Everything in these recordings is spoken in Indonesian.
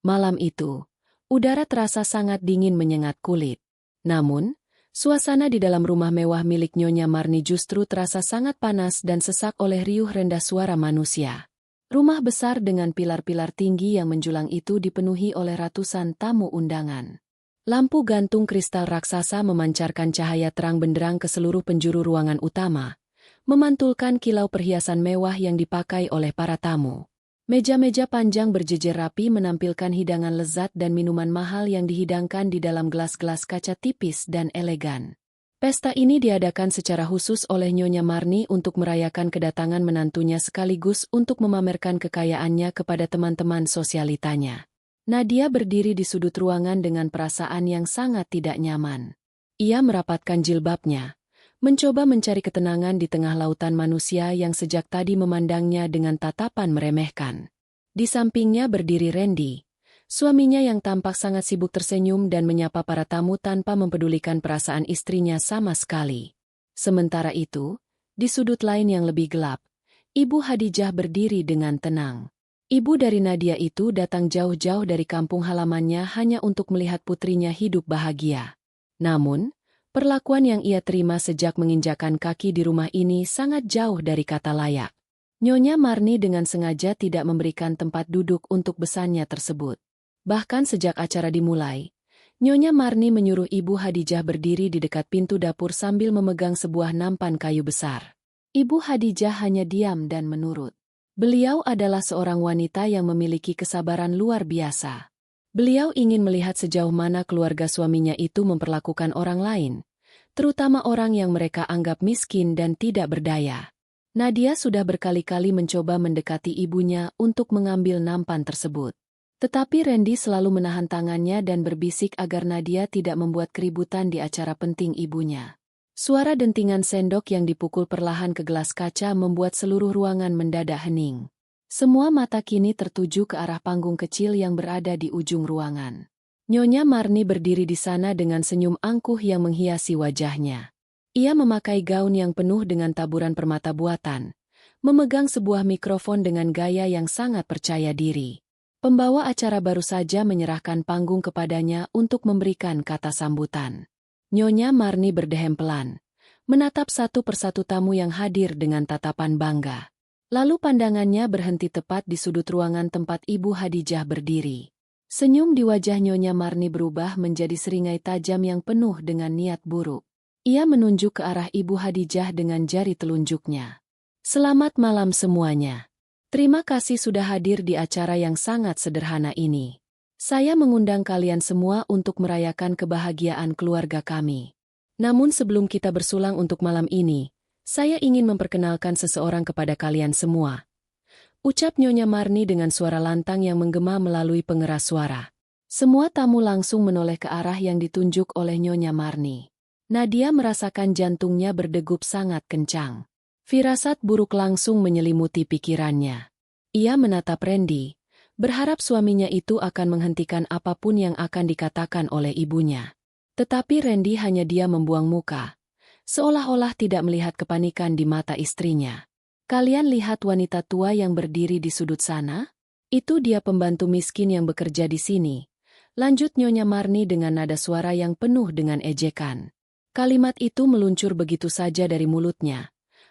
Malam itu, udara terasa sangat dingin menyengat kulit. Namun, suasana di dalam rumah mewah milik Nyonya Marni justru terasa sangat panas dan sesak oleh riuh rendah suara manusia. Rumah besar dengan pilar-pilar tinggi yang menjulang itu dipenuhi oleh ratusan tamu undangan. Lampu gantung kristal raksasa memancarkan cahaya terang benderang ke seluruh penjuru ruangan utama, memantulkan kilau perhiasan mewah yang dipakai oleh para tamu. Meja-meja panjang berjejer rapi menampilkan hidangan lezat dan minuman mahal yang dihidangkan di dalam gelas-gelas kaca tipis dan elegan. Pesta ini diadakan secara khusus oleh Nyonya Marni untuk merayakan kedatangan menantunya sekaligus untuk memamerkan kekayaannya kepada teman-teman sosialitanya. Nadia berdiri di sudut ruangan dengan perasaan yang sangat tidak nyaman. Ia merapatkan jilbabnya, mencoba mencari ketenangan di tengah lautan manusia yang sejak tadi memandangnya dengan tatapan meremehkan. Di sampingnya berdiri Randy, suaminya yang tampak sangat sibuk tersenyum dan menyapa para tamu tanpa mempedulikan perasaan istrinya sama sekali. Sementara itu, di sudut lain yang lebih gelap, Ibu Hadijah berdiri dengan tenang. Ibu dari Nadia itu datang jauh-jauh dari kampung halamannya hanya untuk melihat putrinya hidup bahagia. Namun, perlakuan yang ia terima sejak menginjakan kaki di rumah ini sangat jauh dari kata layak. Nyonya Marni dengan sengaja tidak memberikan tempat duduk untuk besannya tersebut. Bahkan sejak acara dimulai, Nyonya Marni menyuruh Ibu Hadijah berdiri di dekat pintu dapur sambil memegang sebuah nampan kayu besar. Ibu Hadijah hanya diam dan menurut. Beliau adalah seorang wanita yang memiliki kesabaran luar biasa. Beliau ingin melihat sejauh mana keluarga suaminya itu memperlakukan orang lain, terutama orang yang mereka anggap miskin dan tidak berdaya. Nadia sudah berkali-kali mencoba mendekati ibunya untuk mengambil nampan tersebut. Tetapi Randy selalu menahan tangannya dan berbisik agar Nadia tidak membuat keributan di acara penting ibunya. Suara dentingan sendok yang dipukul perlahan ke gelas kaca membuat seluruh ruangan mendadak hening. Semua mata kini tertuju ke arah panggung kecil yang berada di ujung ruangan. Nyonya Marni berdiri di sana dengan senyum angkuh yang menghiasi wajahnya. Ia memakai gaun yang penuh dengan taburan permata buatan, memegang sebuah mikrofon dengan gaya yang sangat percaya diri. Pembawa acara baru saja menyerahkan panggung kepadanya untuk memberikan kata sambutan. Nyonya Marni berdehem pelan, menatap satu persatu tamu yang hadir dengan tatapan bangga. Lalu pandangannya berhenti tepat di sudut ruangan tempat Ibu Hadijah berdiri. Senyum di wajah Nyonya Marni berubah menjadi seringai tajam yang penuh dengan niat buruk. Ia menunjuk ke arah Ibu Hadijah dengan jari telunjuknya. Selamat malam semuanya. Terima kasih sudah hadir di acara yang sangat sederhana ini. Saya mengundang kalian semua untuk merayakan kebahagiaan keluarga kami. Namun sebelum kita bersulang untuk malam ini, saya ingin memperkenalkan seseorang kepada kalian semua. Ucap Nyonya Marni dengan suara lantang yang menggema melalui pengeras suara. Semua tamu langsung menoleh ke arah yang ditunjuk oleh Nyonya Marni. Nadia merasakan jantungnya berdegup sangat kencang. Firasat buruk langsung menyelimuti pikirannya. Ia menatap Randy, berharap suaminya itu akan menghentikan apapun yang akan dikatakan oleh ibunya. Tetapi Randy hanya diam membuang muka, seolah-olah tidak melihat kepanikan di mata istrinya. Kalian lihat wanita tua yang berdiri di sudut sana? Itu dia pembantu miskin yang bekerja di sini. Lanjut Nyonya Marni dengan nada suara yang penuh dengan ejekan. Kalimat itu meluncur begitu saja dari mulutnya,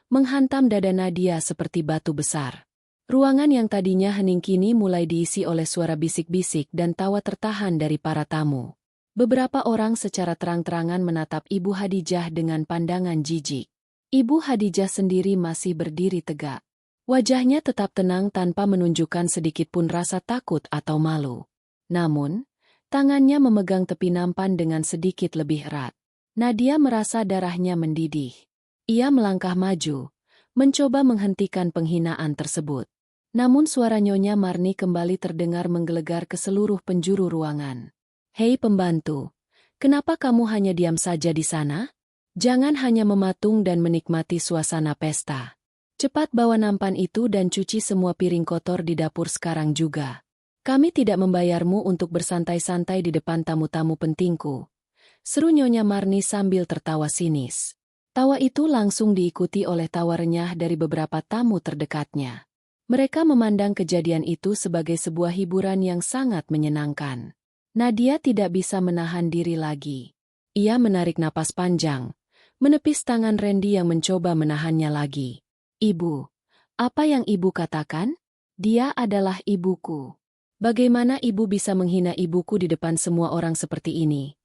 menghantam dada Nadia seperti batu besar. Ruangan yang tadinya hening kini mulai diisi oleh suara bisik-bisik dan tawa tertahan dari para tamu. Beberapa orang secara terang-terangan menatap Ibu Hadijah dengan pandangan jijik. Ibu Hadijah sendiri masih berdiri tegak. Wajahnya tetap tenang tanpa menunjukkan sedikitpun rasa takut atau malu. Namun, tangannya memegang tepi nampan dengan sedikit lebih erat. Nadia merasa darahnya mendidih. Ia melangkah maju, mencoba menghentikan penghinaan tersebut. Namun suara Nyonya Marni kembali terdengar menggelegar ke seluruh penjuru ruangan. Hei pembantu, kenapa kamu hanya diam saja di sana? Jangan hanya mematung dan menikmati suasana pesta. Cepat bawa nampan itu dan cuci semua piring kotor di dapur sekarang juga. Kami tidak membayarmu untuk bersantai-santai di depan tamu-tamu pentingku. Seru Nyonya Marni sambil tertawa sinis. Tawa itu langsung diikuti oleh tawa renyah dari beberapa tamu terdekatnya. Mereka memandang kejadian itu sebagai sebuah hiburan yang sangat menyenangkan. Nadia tidak bisa menahan diri lagi. Ia menarik napas panjang, menepis tangan Randy yang mencoba menahannya lagi. Ibu, apa yang ibu katakan? Dia adalah ibuku. Bagaimana ibu bisa menghina ibuku di depan semua orang seperti ini?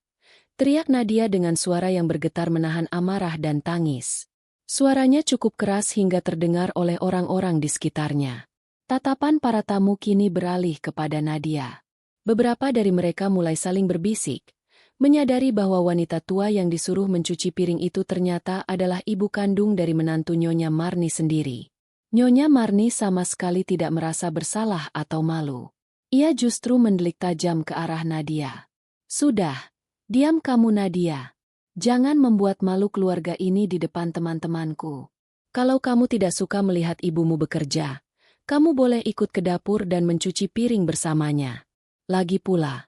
Teriak Nadia dengan suara yang bergetar menahan amarah dan tangis. Suaranya cukup keras hingga terdengar oleh orang-orang di sekitarnya. Tatapan para tamu kini beralih kepada Nadia. Beberapa dari mereka mulai saling berbisik, menyadari bahwa wanita tua yang disuruh mencuci piring itu ternyata adalah ibu kandung dari menantu Nyonya Marni sendiri. Nyonya Marni sama sekali tidak merasa bersalah atau malu. Ia justru mendelik tajam ke arah Nadia. Sudah, diam kamu Nadia. Jangan membuat malu keluarga ini di depan teman-temanku. Kalau kamu tidak suka melihat ibumu bekerja, kamu boleh ikut ke dapur dan mencuci piring bersamanya. Lagi pula,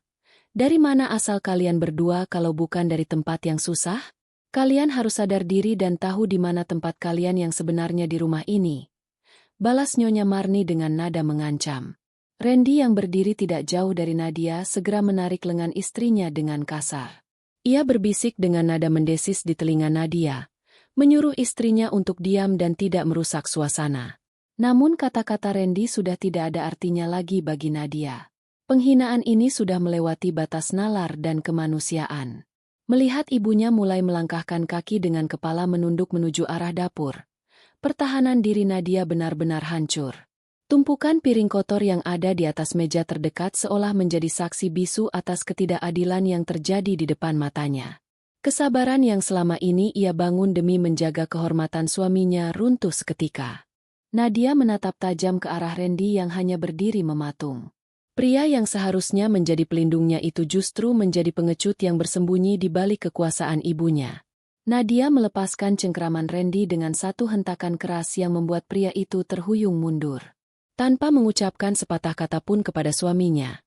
dari mana asal kalian berdua kalau bukan dari tempat yang susah? Kalian harus sadar diri dan tahu di mana tempat kalian yang sebenarnya di rumah ini. Balas Nyonya Marni dengan nada mengancam. Randy yang berdiri tidak jauh dari Nadia segera menarik lengan istrinya dengan kasar. Ia berbisik dengan nada mendesis di telinga Nadia, menyuruh istrinya untuk diam dan tidak merusak suasana. Namun kata-kata Randy sudah tidak ada artinya lagi bagi Nadia. Penghinaan ini sudah melewati batas nalar dan kemanusiaan. Melihat ibunya mulai melangkahkan kaki dengan kepala menunduk menuju arah dapur, pertahanan diri Nadia benar-benar hancur. Tumpukan piring kotor yang ada di atas meja terdekat seolah menjadi saksi bisu atas ketidakadilan yang terjadi di depan matanya. Kesabaran yang selama ini ia bangun demi menjaga kehormatan suaminya runtuh seketika. Nadia menatap tajam ke arah Randy yang hanya berdiri mematung. Pria yang seharusnya menjadi pelindungnya itu justru menjadi pengecut yang bersembunyi di balik kekuasaan ibunya. Nadia melepaskan cengkraman Randy dengan satu hentakan keras yang membuat pria itu terhuyung mundur. Tanpa mengucapkan sepatah kata pun kepada suaminya,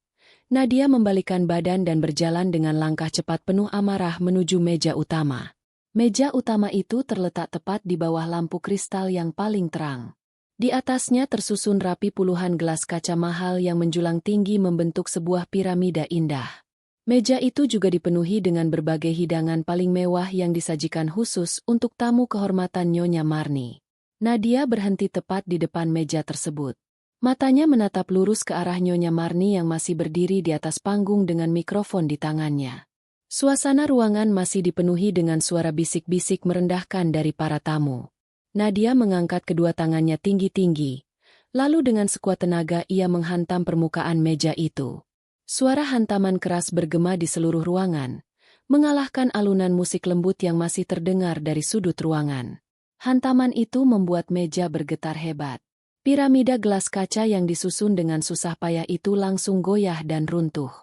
Nadia membalikkan badan dan berjalan dengan langkah cepat penuh amarah menuju meja utama. Meja utama itu terletak tepat di bawah lampu kristal yang paling terang. Di atasnya tersusun rapi puluhan gelas kaca mahal yang menjulang tinggi membentuk sebuah piramida indah. Meja itu juga dipenuhi dengan berbagai hidangan paling mewah yang disajikan khusus untuk tamu kehormatan Nyonya Marni. Nadia berhenti tepat di depan meja tersebut. Matanya menatap lurus ke arah Nyonya Marni yang masih berdiri di atas panggung dengan mikrofon di tangannya. Suasana ruangan masih dipenuhi dengan suara bisik-bisik merendahkan dari para tamu. Nadia mengangkat kedua tangannya tinggi-tinggi, lalu dengan sekuat tenaga ia menghantam permukaan meja itu. Suara hantaman keras bergema di seluruh ruangan, mengalahkan alunan musik lembut yang masih terdengar dari sudut ruangan. Hantaman itu membuat meja bergetar hebat. Piramida gelas kaca yang disusun dengan susah payah itu langsung goyah dan runtuh.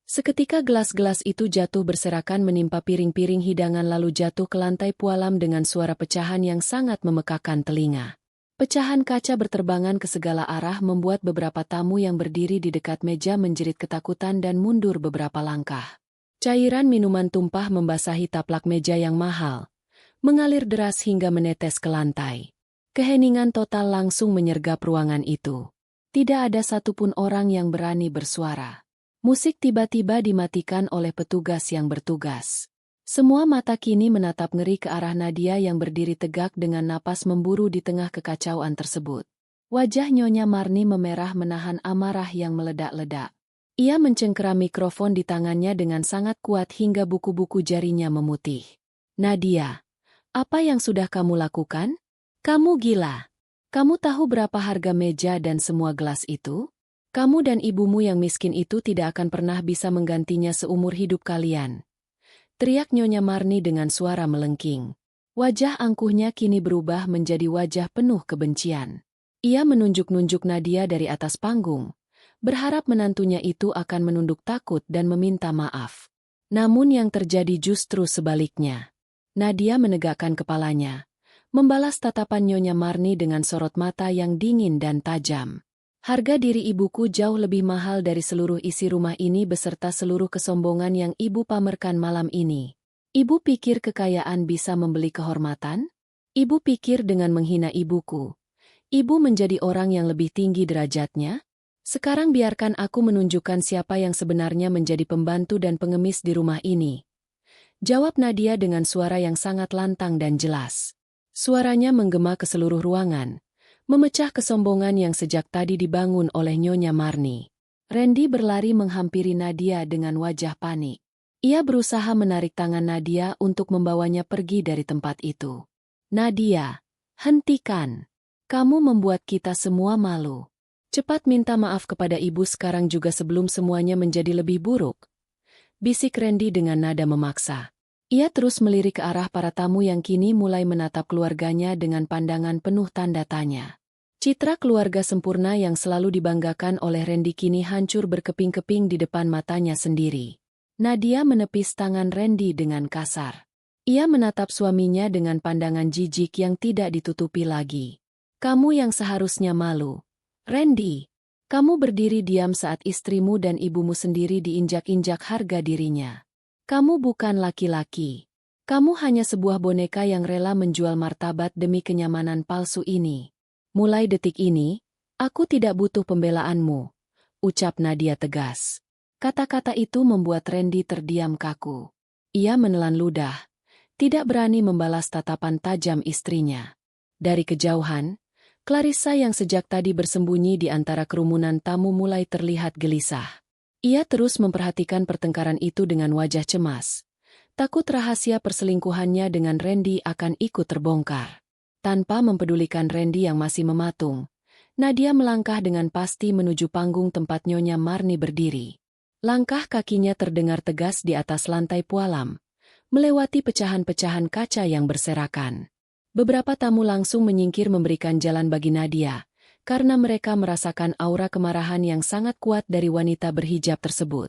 Seketika gelas-gelas itu jatuh berserakan menimpa piring-piring hidangan lalu jatuh ke lantai pualam dengan suara pecahan yang sangat memekakan telinga. Pecahan kaca berterbangan ke segala arah membuat beberapa tamu yang berdiri di dekat meja menjerit ketakutan dan mundur beberapa langkah. Cairan minuman tumpah membasahi taplak meja yang mahal, mengalir deras hingga menetes ke lantai. Keheningan total langsung menyergap ruangan itu. Tidak ada satupun orang yang berani bersuara. Musik tiba-tiba dimatikan oleh petugas yang bertugas. Semua mata kini menatap ngeri ke arah Nadia yang berdiri tegak dengan napas memburu di tengah kekacauan tersebut. Wajah Nyonya Marni memerah menahan amarah yang meledak-ledak. Ia mencengkeram mikrofon di tangannya dengan sangat kuat hingga buku-buku jarinya memutih. Nadia, apa yang sudah kamu lakukan? Kamu gila. Kamu tahu berapa harga meja dan semua gelas itu? Kamu dan ibumu yang miskin itu tidak akan pernah bisa menggantinya seumur hidup kalian. Teriak Nyonya Marni dengan suara melengking. Wajah angkuhnya kini berubah menjadi wajah penuh kebencian. Ia menunjuk-nunjuk Nadia dari atas panggung, berharap menantunya itu akan menunduk takut dan meminta maaf. Namun yang terjadi justru sebaliknya. Nadia menegakkan kepalanya, membalas tatapan Nyonya Marni dengan sorot mata yang dingin dan tajam. Harga diri ibuku jauh lebih mahal dari seluruh isi rumah ini beserta seluruh kesombongan yang ibu pamerkan malam ini. Ibu pikir kekayaan bisa membeli kehormatan? Ibu pikir dengan menghina ibuku, Ibu menjadi orang yang lebih tinggi derajatnya? Sekarang biarkan aku menunjukkan siapa yang sebenarnya menjadi pembantu dan pengemis di rumah ini. Jawab Nadia dengan suara yang sangat lantang dan jelas. Suaranya menggema ke seluruh ruangan, memecah kesombongan yang sejak tadi dibangun oleh Nyonya Marni. Randy berlari menghampiri Nadia dengan wajah panik. Ia berusaha menarik tangan Nadia untuk membawanya pergi dari tempat itu. Nadia, hentikan. Kamu membuat kita semua malu. Cepat minta maaf kepada ibu sekarang juga sebelum semuanya menjadi lebih buruk. Bisik Randy dengan nada memaksa. Ia terus melirik ke arah para tamu yang kini mulai menatap keluarganya dengan pandangan penuh tanda tanya. Citra keluarga sempurna yang selalu dibanggakan oleh Randy kini hancur berkeping-keping di depan matanya sendiri. Nadia menepis tangan Randy dengan kasar. Ia menatap suaminya dengan pandangan jijik yang tidak ditutupi lagi. Kamu yang seharusnya malu. Randy, kamu berdiri diam saat istrimu dan ibumu sendiri diinjak-injak harga dirinya. Kamu bukan laki-laki. Kamu hanya sebuah boneka yang rela menjual martabat demi kenyamanan palsu ini. Mulai detik ini, aku tidak butuh pembelaanmu, ucap Nadia tegas. Kata-kata itu membuat Randy terdiam kaku. Ia menelan ludah, tidak berani membalas tatapan tajam istrinya. Dari kejauhan, Clarissa yang sejak tadi bersembunyi di antara kerumunan tamu mulai terlihat gelisah. Ia terus memperhatikan pertengkaran itu dengan wajah cemas. Takut rahasia perselingkuhannya dengan Randy akan ikut terbongkar. Tanpa mempedulikan Randy yang masih mematung, Nadia melangkah dengan pasti menuju panggung tempat Nyonya Marni berdiri. Langkah kakinya terdengar tegas di atas lantai pualam, melewati pecahan-pecahan kaca yang berserakan. Beberapa tamu langsung menyingkir memberikan jalan bagi Nadia, karena mereka merasakan aura kemarahan yang sangat kuat dari wanita berhijab tersebut.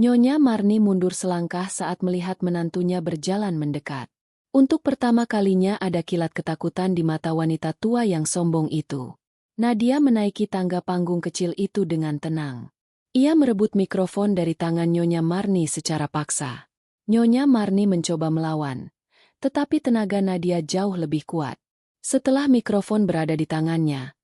Nyonya Marni mundur selangkah saat melihat menantunya berjalan mendekat. Untuk pertama kalinya ada kilat ketakutan di mata wanita tua yang sombong itu. Nadia menaiki tangga panggung kecil itu dengan tenang. Ia merebut mikrofon dari tangan Nyonya Marni secara paksa. Nyonya Marni mencoba melawan, tetapi tenaga Nadia jauh lebih kuat. Setelah mikrofon berada di tangannya,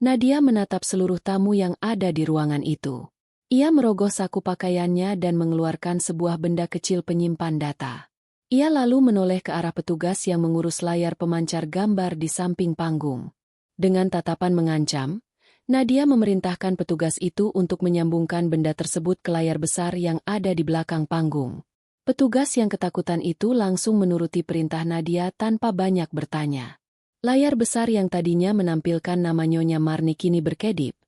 Nadia menatap seluruh tamu yang ada di ruangan itu. Ia merogoh saku pakaiannya dan mengeluarkan sebuah benda kecil penyimpan data. Ia lalu menoleh ke arah petugas yang mengurus layar pemancar gambar di samping panggung. Dengan tatapan mengancam, Nadia memerintahkan petugas itu untuk menyambungkan benda tersebut ke layar besar yang ada di belakang panggung. Petugas yang ketakutan itu langsung menuruti perintah Nadia tanpa banyak bertanya. Layar besar yang tadinya menampilkan nama Nyonya Marni kini berkedip,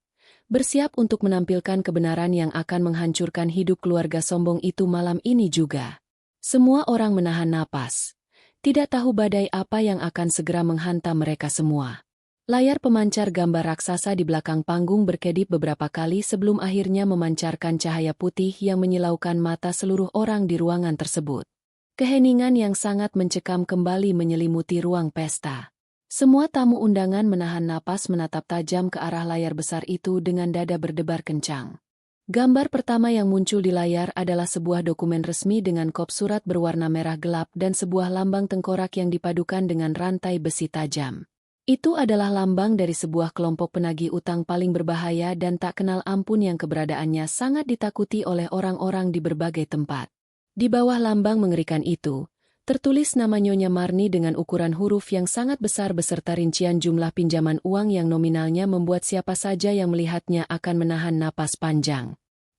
bersiap untuk menampilkan kebenaran yang akan menghancurkan hidup keluarga sombong itu malam ini juga. Semua orang menahan napas, tidak tahu badai apa yang akan segera menghantam mereka semua. Layar pemancar gambar raksasa di belakang panggung berkedip beberapa kali sebelum akhirnya memancarkan cahaya putih yang menyilaukan mata seluruh orang di ruangan tersebut. Keheningan yang sangat mencekam kembali menyelimuti ruang pesta. Semua tamu undangan menahan napas menatap tajam ke arah layar besar itu dengan dada berdebar kencang. Gambar pertama yang muncul di layar adalah sebuah dokumen resmi dengan kop surat berwarna merah gelap dan sebuah lambang tengkorak yang dipadukan dengan rantai besi tajam. Itu adalah lambang dari sebuah kelompok penagih utang paling berbahaya dan tak kenal ampun yang keberadaannya sangat ditakuti oleh orang-orang di berbagai tempat. Di bawah lambang mengerikan itu, tertulis nama Nyonya Marni dengan ukuran huruf yang sangat besar beserta rincian jumlah pinjaman uang yang nominalnya membuat siapa saja yang melihatnya akan menahan napas panjang.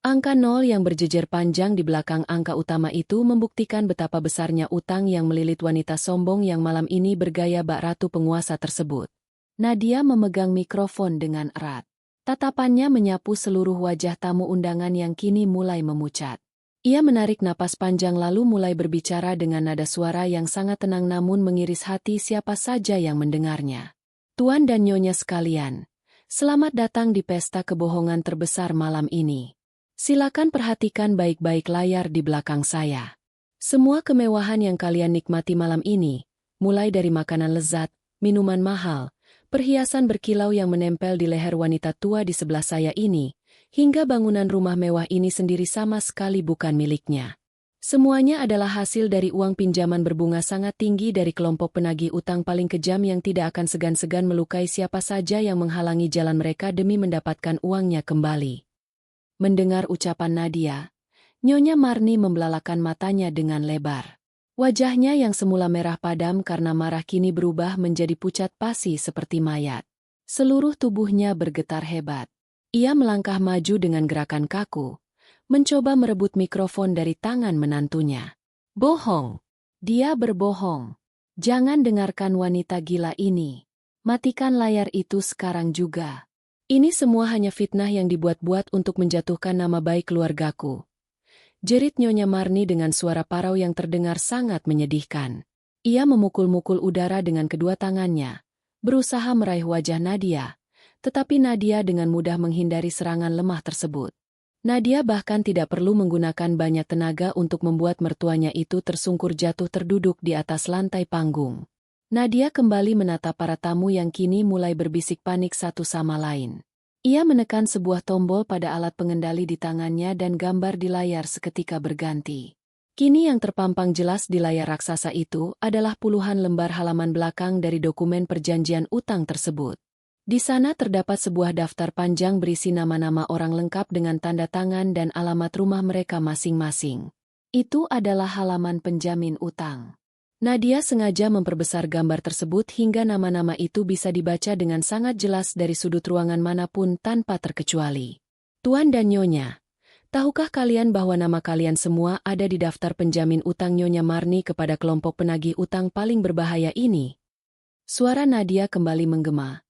Angka 0 yang berjejer panjang di belakang angka utama itu membuktikan betapa besarnya utang yang melilit wanita sombong yang malam ini bergaya bak ratu penguasa tersebut. Nadia memegang mikrofon dengan erat. Tatapannya menyapu seluruh wajah tamu undangan yang kini mulai memucat. Ia menarik napas panjang lalu mulai berbicara dengan nada suara yang sangat tenang namun mengiris hati siapa saja yang mendengarnya. Tuan dan Nyonya sekalian, selamat datang di pesta kebohongan terbesar malam ini. Silakan perhatikan baik-baik layar di belakang saya. Semua kemewahan yang kalian nikmati malam ini, mulai dari makanan lezat, minuman mahal, perhiasan berkilau yang menempel di leher wanita tua di sebelah saya ini, hingga bangunan rumah mewah ini sendiri sama sekali bukan miliknya. Semuanya adalah hasil dari uang pinjaman berbunga sangat tinggi dari kelompok penagih utang paling kejam yang tidak akan segan-segan melukai siapa saja yang menghalangi jalan mereka demi mendapatkan uangnya kembali. Mendengar ucapan Nadia, Nyonya Marni membelalakan matanya dengan lebar. Wajahnya yang semula merah padam karena marah kini berubah menjadi pucat pasi seperti mayat. Seluruh tubuhnya bergetar hebat. Ia melangkah maju dengan gerakan kaku, mencoba merebut mikrofon dari tangan menantunya. Bohong. Dia berbohong. Jangan dengarkan wanita gila ini. Matikan layar itu sekarang juga. Ini semua hanya fitnah yang dibuat-buat untuk menjatuhkan nama baik keluargaku. Jerit Nyonya Marni dengan suara parau yang terdengar sangat menyedihkan. Ia memukul-mukul udara dengan kedua tangannya, berusaha meraih wajah Nadia, tetapi Nadia dengan mudah menghindari serangan lemah tersebut. Nadia bahkan tidak perlu menggunakan banyak tenaga untuk membuat mertuanya itu tersungkur jatuh terduduk di atas lantai panggung. Nadia kembali menatap para tamu yang kini mulai berbisik panik satu sama lain. Ia menekan sebuah tombol pada alat pengendali di tangannya dan gambar di layar seketika berganti. Kini yang terpampang jelas di layar raksasa itu adalah puluhan lembar halaman belakang dari dokumen perjanjian utang tersebut. Di sana terdapat sebuah daftar panjang berisi nama-nama orang lengkap dengan tanda tangan dan alamat rumah mereka masing-masing. Itu adalah halaman penjamin utang. Nadia sengaja memperbesar gambar tersebut hingga nama-nama itu bisa dibaca dengan sangat jelas dari sudut ruangan manapun tanpa terkecuali. Tuan dan Nyonya, tahukah kalian bahwa nama kalian semua ada di daftar penjamin utang Nyonya Marni kepada kelompok penagih utang paling berbahaya ini? Suara Nadia kembali menggema.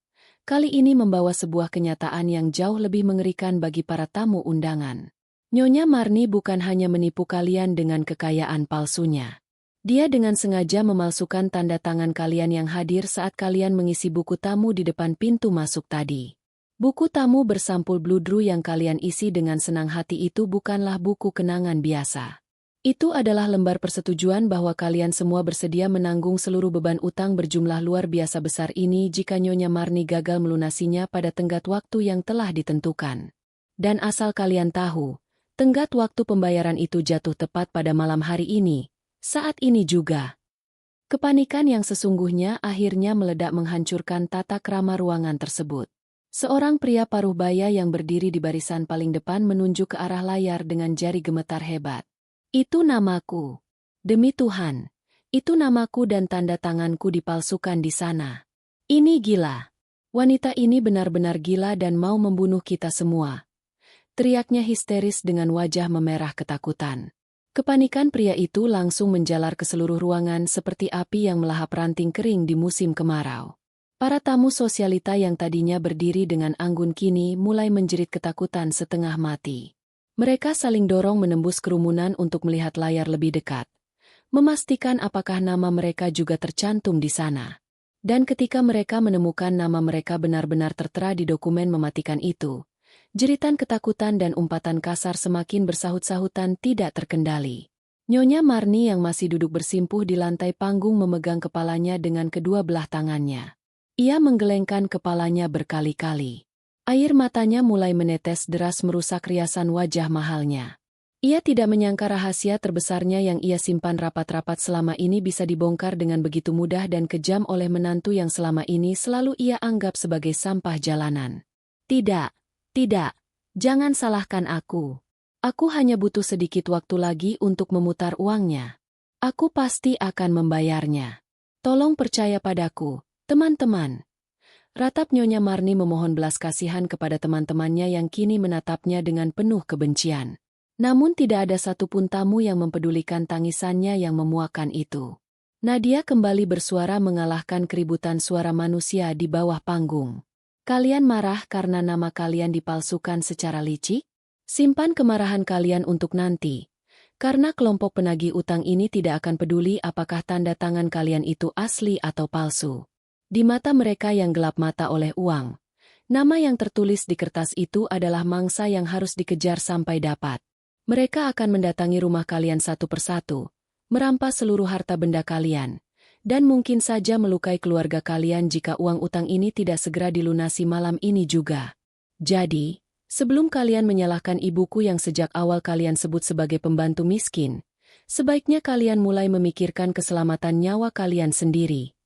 Kali ini membawa sebuah kenyataan yang jauh lebih mengerikan bagi para tamu undangan. Nyonya Marni bukan hanya menipu kalian dengan kekayaan palsunya. Dia dengan sengaja memalsukan tanda tangan kalian yang hadir saat kalian mengisi buku tamu di depan pintu masuk tadi. Buku tamu bersampul bludru yang kalian isi dengan senang hati itu bukanlah buku kenangan biasa. Itu adalah lembar persetujuan bahwa kalian semua bersedia menanggung seluruh beban utang berjumlah luar biasa besar ini jika Nyonya Marni gagal melunasinya pada tenggat waktu yang telah ditentukan. Dan asal kalian tahu, tenggat waktu pembayaran itu jatuh tepat pada malam hari ini, saat ini juga. Kepanikan yang sesungguhnya akhirnya meledak menghancurkan tata krama ruangan tersebut. Seorang pria paruh baya yang berdiri di barisan paling depan menunjuk ke arah layar dengan jari gemetar hebat. Itu namaku. Demi Tuhan, itu namaku dan tanda tanganku dipalsukan di sana. Ini gila. Wanita ini benar-benar gila dan mau membunuh kita semua. Teriaknya histeris dengan wajah memerah ketakutan. Kepanikan pria itu langsung menjalar ke seluruh ruangan seperti api yang melahap ranting kering di musim kemarau. Para tamu sosialita yang tadinya berdiri dengan anggun kini mulai menjerit ketakutan setengah mati. Mereka saling dorong menembus kerumunan untuk melihat layar lebih dekat, memastikan apakah nama mereka juga tercantum di sana. Dan ketika mereka menemukan nama mereka benar-benar tertera di dokumen mematikan itu, jeritan ketakutan dan umpatan kasar semakin bersahut-sahutan tidak terkendali. Nyonya Marni yang masih duduk bersimpuh di lantai panggung memegang kepalanya dengan kedua belah tangannya. Ia menggelengkan kepalanya berkali-kali. Air matanya mulai menetes deras merusak riasan wajah mahalnya. Ia tidak menyangka rahasia terbesarnya yang ia simpan rapat-rapat selama ini bisa dibongkar dengan begitu mudah dan kejam oleh menantu yang selama ini selalu ia anggap sebagai sampah jalanan. Tidak, jangan salahkan aku. Aku hanya butuh sedikit waktu lagi untuk memutar uangnya. Aku pasti akan membayarnya. Tolong percaya padaku, teman-teman. Ratap Nyonya Marni memohon belas kasihan kepada teman-temannya yang kini menatapnya dengan penuh kebencian. Namun tidak ada satupun tamu yang mempedulikan tangisannya yang memuakkan itu. Nadia kembali bersuara mengalahkan keributan suara manusia di bawah panggung. Kalian marah karena nama kalian dipalsukan secara licik? Simpan kemarahan kalian untuk nanti. Karena kelompok penagih utang ini tidak akan peduli apakah tanda tangan kalian itu asli atau palsu. Di mata mereka yang gelap mata oleh uang, nama yang tertulis di kertas itu adalah mangsa yang harus dikejar sampai dapat. Mereka akan mendatangi rumah kalian satu persatu, merampas seluruh harta benda kalian, dan mungkin saja melukai keluarga kalian jika uang utang ini tidak segera dilunasi malam ini juga. Jadi, sebelum kalian menyalahkan ibuku yang sejak awal kalian sebut sebagai pembantu miskin, Sebaiknya kalian mulai memikirkan keselamatan nyawa kalian sendiri.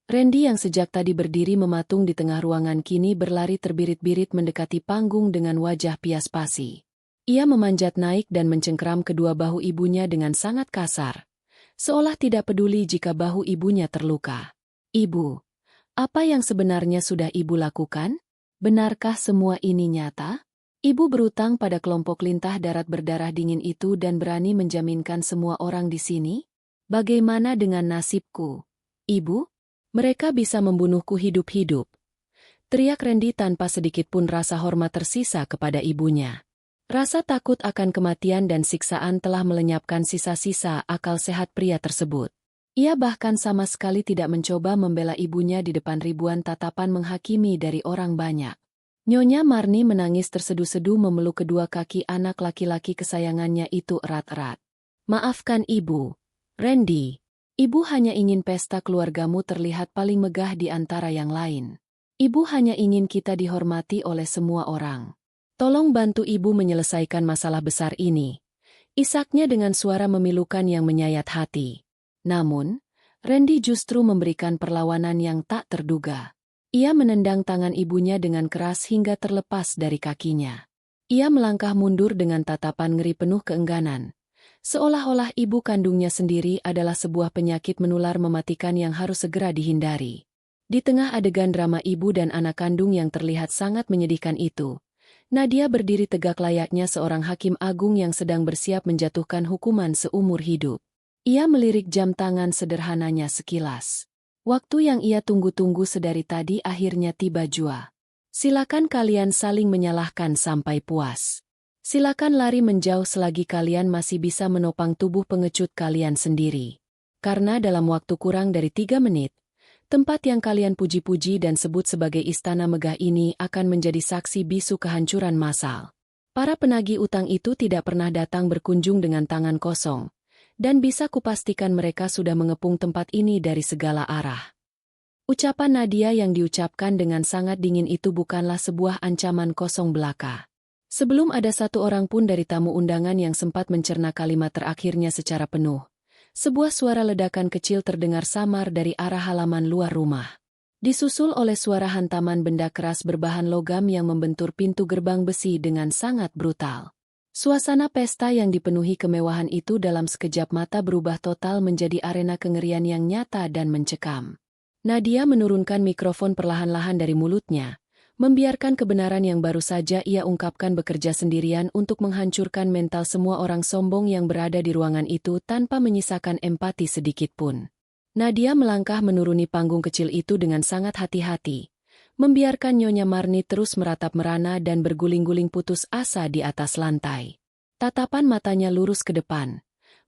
Randy yang sejak tadi berdiri mematung di tengah ruangan kini berlari terbirit-birit mendekati panggung dengan wajah pias pasi. Ia memanjat naik dan mencengkeram kedua bahu ibunya dengan sangat kasar, seolah tidak peduli jika bahu ibunya terluka. Ibu, apa yang sebenarnya sudah ibu lakukan? Benarkah semua ini nyata? Ibu berutang pada kelompok lintah darat berdarah dingin itu dan berani menjaminkan semua orang di sini? Bagaimana dengan nasibku? Ibu? Mereka bisa membunuhku hidup-hidup. Teriak Randy tanpa sedikit pun rasa hormat tersisa kepada ibunya. Rasa takut akan kematian dan siksaan telah melenyapkan sisa-sisa akal sehat pria tersebut. Ia bahkan sama sekali tidak mencoba membela ibunya di depan ribuan tatapan menghakimi dari orang banyak. Nyonya Marni menangis terseduh-seduh memeluk kedua kaki anak laki-laki kesayangannya itu erat-erat. Maafkan ibu, Randy. Ibu hanya ingin pesta keluargamu terlihat paling megah di antara yang lain. Ibu hanya ingin kita dihormati oleh semua orang. Tolong bantu ibu menyelesaikan masalah besar ini. Isaknya dengan suara memilukan yang menyayat hati. Namun, Randy justru memberikan perlawanan yang tak terduga. Ia menendang tangan ibunya dengan keras hingga terlepas dari kakinya. Ia melangkah mundur dengan tatapan ngeri penuh keengganan. Seolah-olah ibu kandungnya sendiri adalah sebuah penyakit menular mematikan yang harus segera dihindari. Di tengah adegan drama ibu dan anak kandung yang terlihat sangat menyedihkan itu, Nadia berdiri tegak layaknya seorang hakim agung yang sedang bersiap menjatuhkan hukuman seumur hidup. Ia melirik jam tangan sederhananya sekilas. Waktu yang ia tunggu-tunggu sedari tadi akhirnya tiba jua. Silakan kalian saling menyalahkan sampai puas. Silakan lari menjauh selagi kalian masih bisa menopang tubuh pengecut kalian sendiri. Karena dalam waktu kurang dari 3 menit, tempat yang kalian puji-puji dan sebut sebagai istana megah ini akan menjadi saksi bisu kehancuran massal. Para penagih utang itu tidak pernah datang berkunjung dengan tangan kosong, dan bisa kupastikan mereka sudah mengepung tempat ini dari segala arah. Ucapan Nadia yang diucapkan dengan sangat dingin itu bukanlah sebuah ancaman kosong belaka. Sebelum ada satu orang pun dari tamu undangan yang sempat mencerna kalimat terakhirnya secara penuh, sebuah suara ledakan kecil terdengar samar dari arah halaman luar rumah. Disusul oleh suara hantaman benda keras berbahan logam yang membentur pintu gerbang besi dengan sangat brutal. Suasana pesta yang dipenuhi kemewahan itu dalam sekejap mata berubah total menjadi arena kengerian yang nyata dan mencekam. Nadia menurunkan mikrofon perlahan-lahan dari mulutnya, membiarkan kebenaran yang baru saja ia ungkapkan bekerja sendirian untuk menghancurkan mental semua orang sombong yang berada di ruangan itu tanpa menyisakan empati sedikit pun. Nadia melangkah menuruni panggung kecil itu dengan sangat hati-hati, membiarkan Nyonya Marni terus meratap merana dan berguling-guling putus asa di atas lantai. Tatapan matanya lurus ke depan,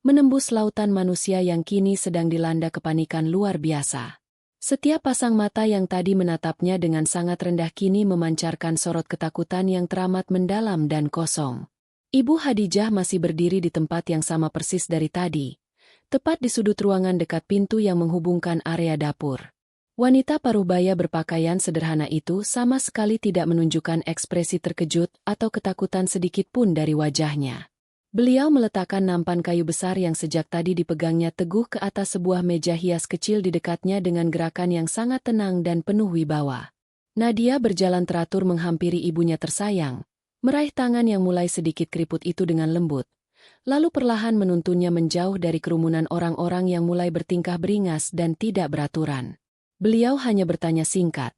menembus lautan manusia yang kini sedang dilanda kepanikan luar biasa. Setiap pasang mata yang tadi menatapnya dengan sangat rendah kini memancarkan sorot ketakutan yang teramat mendalam dan kosong. Ibu Hadijah masih berdiri di tempat yang sama persis dari tadi, tepat di sudut ruangan dekat pintu yang menghubungkan area dapur. Wanita parubaya berpakaian sederhana itu sama sekali tidak menunjukkan ekspresi terkejut atau ketakutan sedikit pun dari wajahnya. Beliau meletakkan nampan kayu besar yang sejak tadi dipegangnya teguh ke atas sebuah meja hias kecil di dekatnya dengan gerakan yang sangat tenang dan penuh wibawa. Nadia berjalan teratur menghampiri ibunya tersayang, meraih tangan yang mulai sedikit keriput itu dengan lembut, lalu perlahan menuntunnya menjauh dari kerumunan orang-orang yang mulai bertingkah beringas dan tidak beraturan. Beliau hanya bertanya singkat,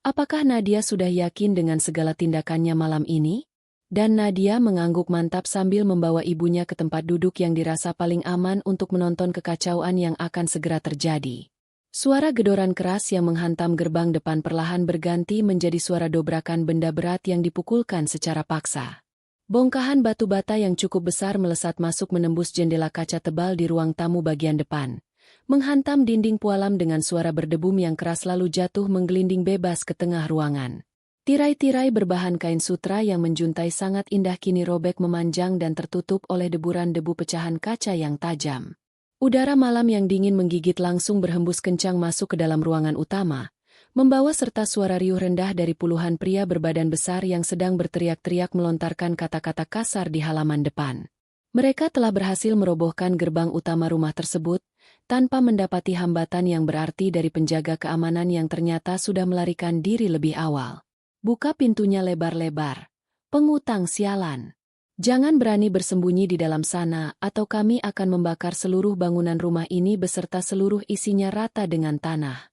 apakah Nadia sudah yakin dengan segala tindakannya malam ini? Dan Nadia mengangguk mantap sambil membawa ibunya ke tempat duduk yang dirasa paling aman untuk menonton kekacauan yang akan segera terjadi. Suara gedoran keras yang menghantam gerbang depan perlahan berganti menjadi suara dobrakan benda berat yang dipukulkan secara paksa. Bongkahan batu bata yang cukup besar melesat masuk menembus jendela kaca tebal di ruang tamu bagian depan, menghantam dinding pualam dengan suara berdebum yang keras lalu jatuh menggelinding bebas ke tengah ruangan. Tirai-tirai berbahan kain sutra yang menjuntai sangat indah kini robek memanjang dan tertutup oleh deburan debu pecahan kaca yang tajam. Udara malam yang dingin menggigit langsung berhembus kencang masuk ke dalam ruangan utama, membawa serta suara riuh rendah dari puluhan pria berbadan besar yang sedang berteriak-teriak melontarkan kata-kata kasar di halaman depan. Mereka telah berhasil merobohkan gerbang utama rumah tersebut, tanpa mendapati hambatan yang berarti dari penjaga keamanan yang ternyata sudah melarikan diri lebih awal. Buka pintunya lebar-lebar. Pengutang sialan. Jangan berani bersembunyi di dalam sana atau kami akan membakar seluruh bangunan rumah ini beserta seluruh isinya rata dengan tanah.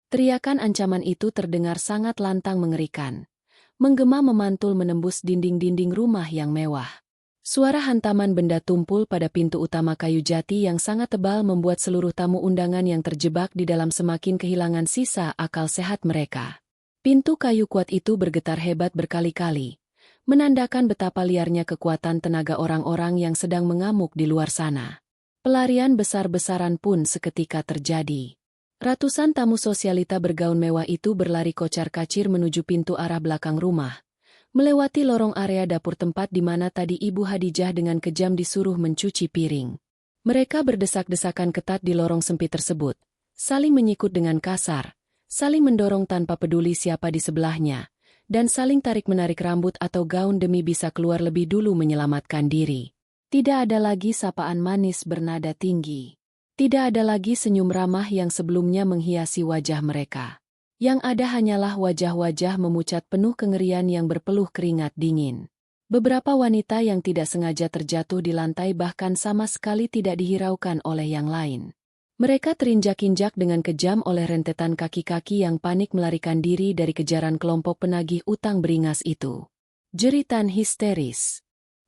Teriakan ancaman itu terdengar sangat lantang mengerikan. Menggema memantul menembus dinding-dinding rumah yang mewah. Suara hantaman benda tumpul pada pintu utama kayu jati yang sangat tebal membuat seluruh tamu undangan yang terjebak di dalam semakin kehilangan sisa akal sehat mereka. Pintu kayu kuat itu bergetar hebat berkali-kali, menandakan betapa liarnya kekuatan tenaga orang-orang yang sedang mengamuk di luar sana. Pelarian besar-besaran pun seketika terjadi. Ratusan tamu sosialita bergaun mewah itu berlari kocar-kacir menuju pintu arah belakang rumah, melewati lorong area dapur tempat di mana tadi Ibu Hadijah dengan kejam disuruh mencuci piring. Mereka berdesak-desakan ketat di lorong sempit tersebut, saling menyikut dengan kasar, saling mendorong tanpa peduli siapa di sebelahnya, dan saling tarik-menarik rambut atau gaun demi bisa keluar lebih dulu menyelamatkan diri. Tidak ada lagi sapaan manis bernada tinggi. Tidak ada lagi senyum ramah yang sebelumnya menghiasi wajah mereka. Yang ada hanyalah wajah-wajah memucat penuh kengerian yang berpeluh keringat dingin. Beberapa wanita yang tidak sengaja terjatuh di lantai bahkan sama sekali tidak dihiraukan oleh yang lain. Mereka terinjak-injak dengan kejam oleh rentetan kaki-kaki yang panik melarikan diri dari kejaran kelompok penagih utang beringas itu. Jeritan histeris,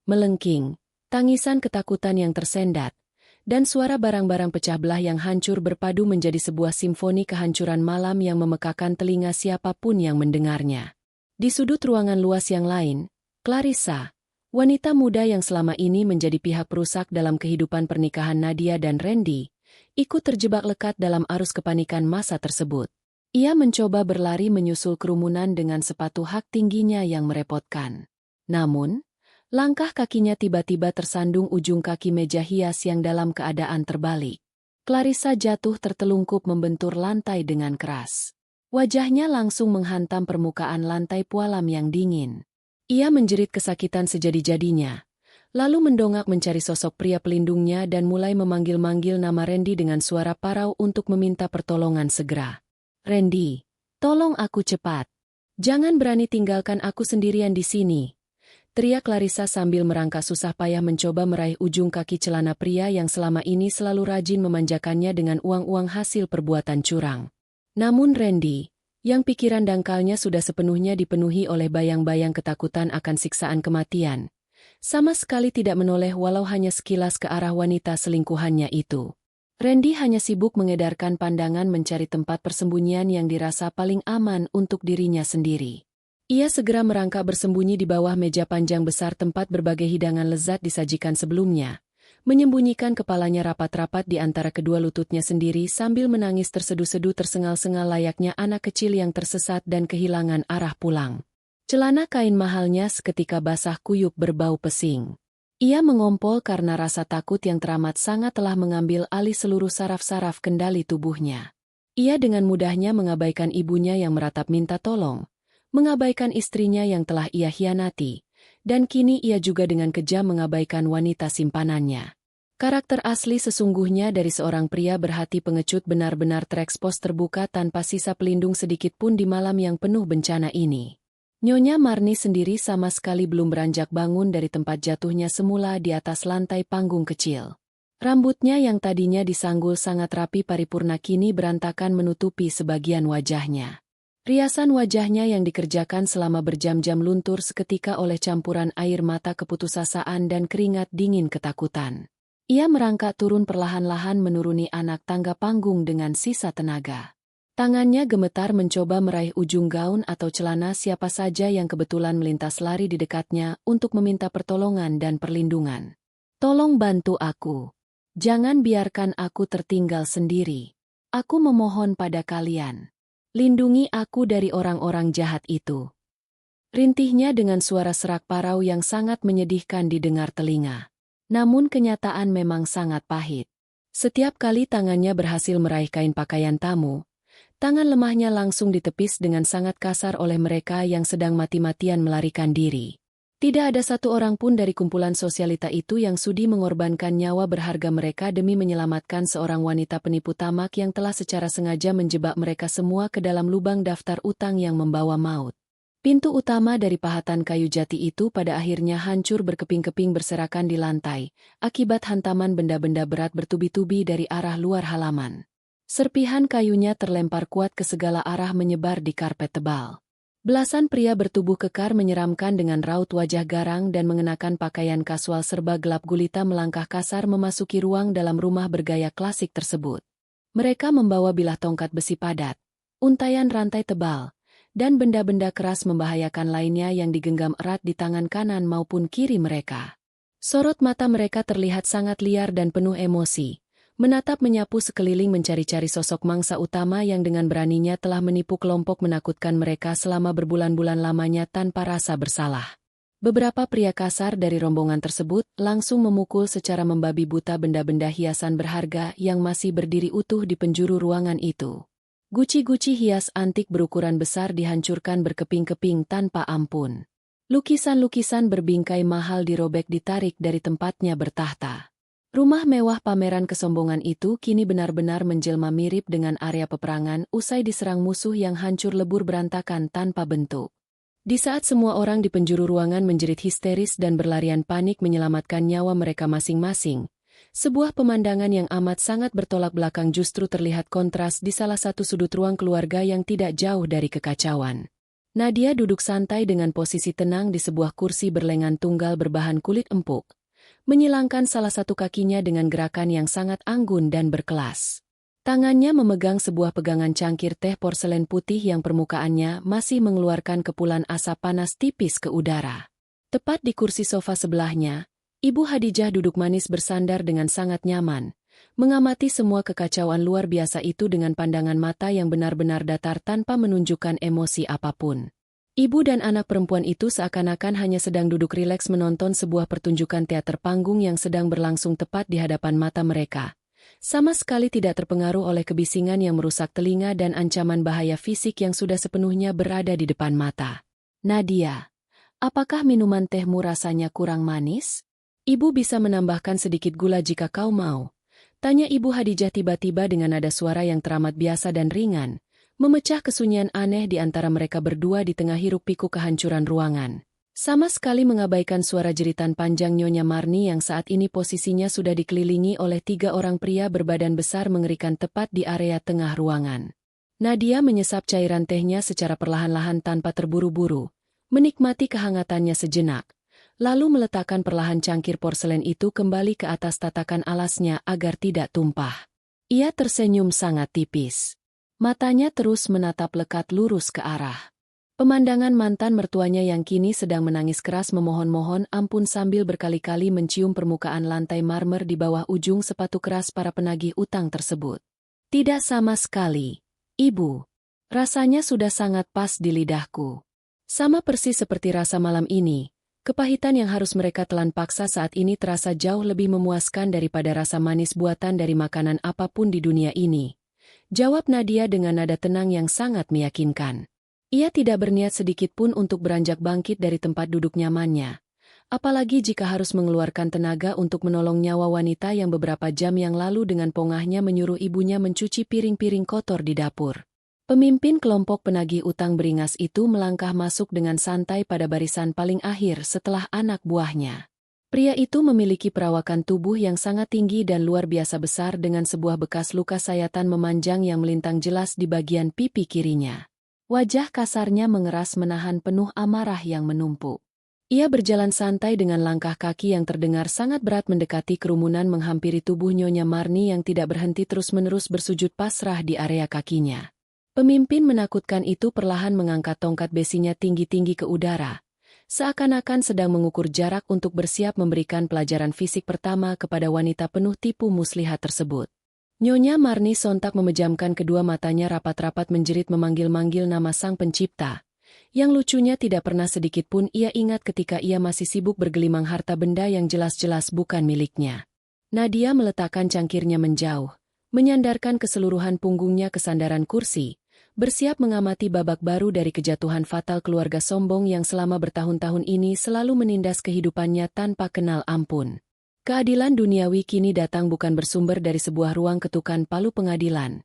melengking, tangisan ketakutan yang tersendat, dan suara barang-barang pecah belah yang hancur berpadu menjadi sebuah simfoni kehancuran malam yang memekakan telinga siapapun yang mendengarnya. Di sudut ruangan luas yang lain, Clarissa, wanita muda yang selama ini menjadi pihak perusak dalam kehidupan pernikahan Nadia dan Randy, ikut terjebak lekat dalam arus kepanikan massa tersebut. Ia mencoba berlari menyusul kerumunan dengan sepatu hak tingginya yang merepotkan. Namun, langkah kakinya tiba-tiba tersandung ujung kaki meja hias yang dalam keadaan terbalik. Clarissa jatuh tertelungkup membentur lantai dengan keras. Wajahnya langsung menghantam permukaan lantai pualam yang dingin. Ia menjerit kesakitan sejadi-jadinya, lalu mendongak mencari sosok pria pelindungnya dan mulai memanggil-manggil nama Randy dengan suara parau untuk meminta pertolongan segera. "Randy, tolong aku cepat. Jangan berani tinggalkan aku sendirian di sini," teriak Clarissa sambil merangkak susah payah mencoba meraih ujung kaki celana pria yang selama ini selalu rajin memanjakannya dengan uang-uang hasil perbuatan curang. Namun Randy, yang pikiran dangkalnya sudah sepenuhnya dipenuhi oleh bayang-bayang ketakutan akan siksaan kematian, sama sekali tidak menoleh walau hanya sekilas ke arah wanita selingkuhannya itu. Randy hanya sibuk mengedarkan pandangan mencari tempat persembunyian yang dirasa paling aman untuk dirinya sendiri. Ia segera merangkak bersembunyi di bawah meja panjang besar tempat berbagai hidangan lezat disajikan sebelumnya, menyembunyikan kepalanya rapat-rapat di antara kedua lututnya sendiri sambil menangis terseduh-seduh tersengal-sengal layaknya anak kecil yang tersesat dan kehilangan arah pulang. Celana kain mahalnya seketika basah kuyup berbau pesing. Ia mengompol karena rasa takut yang teramat sangat telah mengambil alih seluruh saraf-saraf kendali tubuhnya. Ia dengan mudahnya mengabaikan ibunya yang meratap minta tolong, mengabaikan istrinya yang telah ia hianati, dan kini ia juga dengan kejam mengabaikan wanita simpanannya. Karakter asli sesungguhnya dari seorang pria berhati pengecut benar-benar terekspos terbuka tanpa sisa pelindung sedikit pun di malam yang penuh bencana ini. Nyonya Marni sendiri sama sekali belum beranjak bangun dari tempat jatuhnya semula di atas lantai panggung kecil. Rambutnya yang tadinya disanggul sangat rapi paripurna kini berantakan menutupi sebagian wajahnya. Riasan wajahnya yang dikerjakan selama berjam-jam luntur seketika oleh campuran air mata keputusasaan dan keringat dingin ketakutan. Ia merangkak turun perlahan-lahan menuruni anak tangga panggung dengan sisa tenaga. Tangannya gemetar mencoba meraih ujung gaun atau celana siapa saja yang kebetulan melintas lari di dekatnya untuk meminta pertolongan dan perlindungan. "Tolong bantu aku. Jangan biarkan aku tertinggal sendiri. Aku memohon pada kalian. Lindungi aku dari orang-orang jahat itu." Rintihnya dengan suara serak parau yang sangat menyedihkan didengar telinga. Namun kenyataan memang sangat pahit. Setiap kali tangannya berhasil meraih kain pakaian tamu, tangan lemahnya langsung ditepis dengan sangat kasar oleh mereka yang sedang mati-matian melarikan diri. Tidak ada satu orang pun dari kumpulan sosialita itu yang sudi mengorbankan nyawa berharga mereka demi menyelamatkan seorang wanita penipu tamak yang telah secara sengaja menjebak mereka semua ke dalam lubang daftar utang yang membawa maut. Pintu utama dari pahatan kayu jati itu pada akhirnya hancur berkeping-keping berserakan di lantai, akibat hantaman benda-benda berat bertubi-tubi dari arah luar halaman. Serpihan kayunya terlempar kuat ke segala arah menyebar di karpet tebal. Belasan pria bertubuh kekar menyeramkan dengan raut wajah garang dan mengenakan pakaian kasual serba gelap gulita melangkah kasar memasuki ruang dalam rumah bergaya klasik tersebut. Mereka membawa bilah tongkat besi padat, untayan rantai tebal, dan benda-benda keras membahayakan lainnya yang digenggam erat di tangan kanan maupun kiri mereka. Sorot mata mereka terlihat sangat liar dan penuh emosi, menatap menyapu sekeliling mencari-cari sosok mangsa utama yang dengan beraninya telah menipu kelompok menakutkan mereka selama berbulan-bulan lamanya tanpa rasa bersalah. Beberapa pria kasar dari rombongan tersebut langsung memukul secara membabi buta benda-benda hiasan berharga yang masih berdiri utuh di penjuru ruangan itu. Guci-guci hias antik berukuran besar dihancurkan berkeping-keping tanpa ampun. Lukisan-lukisan berbingkai mahal dirobek ditarik dari tempatnya bertahta. Rumah mewah pameran kesombongan itu kini benar-benar menjelma mirip dengan area peperangan usai diserang musuh yang hancur lebur berantakan tanpa bentuk. Di saat semua orang di penjuru ruangan menjerit histeris dan berlarian panik menyelamatkan nyawa mereka masing-masing, sebuah pemandangan yang amat sangat bertolak belakang justru terlihat kontras di salah satu sudut ruang keluarga yang tidak jauh dari kekacauan. Nadia duduk santai dengan posisi tenang di sebuah kursi berlengan tunggal berbahan kulit empuk, menyilangkan salah satu kakinya dengan gerakan yang sangat anggun dan berkelas. Tangannya memegang sebuah pegangan cangkir teh porselen putih yang permukaannya masih mengeluarkan kepulan asap panas tipis ke udara. Tepat di kursi sofa sebelahnya, Ibu Hadijah duduk manis bersandar dengan sangat nyaman, mengamati semua kekacauan luar biasa itu dengan pandangan mata yang benar-benar datar tanpa menunjukkan emosi apapun. Ibu dan anak perempuan itu seakan-akan hanya sedang duduk rileks menonton sebuah pertunjukan teater panggung yang sedang berlangsung tepat di hadapan mata mereka. Sama sekali tidak terpengaruh oleh kebisingan yang merusak telinga dan ancaman bahaya fisik yang sudah sepenuhnya berada di depan mata. Nadia, apakah minuman tehmu rasanya kurang manis? Ibu bisa menambahkan sedikit gula jika kau mau. Tanya Ibu Hadijah tiba-tiba dengan nada suara yang teramat biasa dan ringan, memecah kesunyian aneh di antara mereka berdua di tengah hiruk-pikuk kehancuran ruangan. Sama sekali mengabaikan suara jeritan panjang Nyonya Marni yang saat ini posisinya sudah dikelilingi oleh 3 orang pria berbadan besar mengerikan tepat di area tengah ruangan. Nadia menyesap cairan tehnya secara perlahan-lahan tanpa terburu-buru, menikmati kehangatannya sejenak, lalu meletakkan perlahan cangkir porselen itu kembali ke atas tatakan alasnya agar tidak tumpah. Ia tersenyum sangat tipis. Matanya terus menatap lekat lurus ke arah pemandangan mantan mertuanya yang kini sedang menangis keras memohon-mohon ampun sambil berkali-kali mencium permukaan lantai marmer di bawah ujung sepatu keras para penagih utang tersebut. Tidak sama sekali, Ibu. Rasanya sudah sangat pas di lidahku. Sama persis seperti rasa malam ini, kepahitan yang harus mereka telan paksa saat ini terasa jauh lebih memuaskan daripada rasa manis buatan dari makanan apapun di dunia ini. Jawab Nadia dengan nada tenang yang sangat meyakinkan. Ia tidak berniat sedikit pun untuk beranjak bangkit dari tempat duduk nyamannya. Apalagi jika harus mengeluarkan tenaga untuk menolong nyawa wanita yang beberapa jam yang lalu dengan pongahnya menyuruh ibunya mencuci piring-piring kotor di dapur. Pemimpin kelompok penagih utang beringas itu melangkah masuk dengan santai pada barisan paling akhir setelah anak buahnya. Pria itu memiliki perawakan tubuh yang sangat tinggi dan luar biasa besar dengan sebuah bekas luka sayatan memanjang yang melintang jelas di bagian pipi kirinya. Wajah kasarnya mengeras menahan penuh amarah yang menumpuk. Ia berjalan santai dengan langkah kaki yang terdengar sangat berat mendekati kerumunan menghampiri tubuh Nyonya Marni yang tidak berhenti terus-menerus bersujud pasrah di area kakinya. Pemimpin menakutkan itu perlahan mengangkat tongkat besinya tinggi-tinggi ke udara, seakan-akan sedang mengukur jarak untuk bersiap memberikan pelajaran fisik pertama kepada wanita penuh tipu muslihat tersebut. Nyonya Marni sontak memejamkan kedua matanya rapat-rapat menjerit memanggil-manggil nama Sang Pencipta. Yang lucunya tidak pernah sedikit pun ia ingat ketika ia masih sibuk bergelimang harta benda yang jelas-jelas bukan miliknya. Nadia meletakkan cangkirnya menjauh, menyandarkan keseluruhan punggungnya ke sandaran kursi, bersiap mengamati babak baru dari kejatuhan fatal keluarga sombong yang selama bertahun-tahun ini selalu menindas kehidupannya tanpa kenal ampun. Keadilan duniawi kini datang bukan bersumber dari sebuah ruang ketukan palu pengadilan,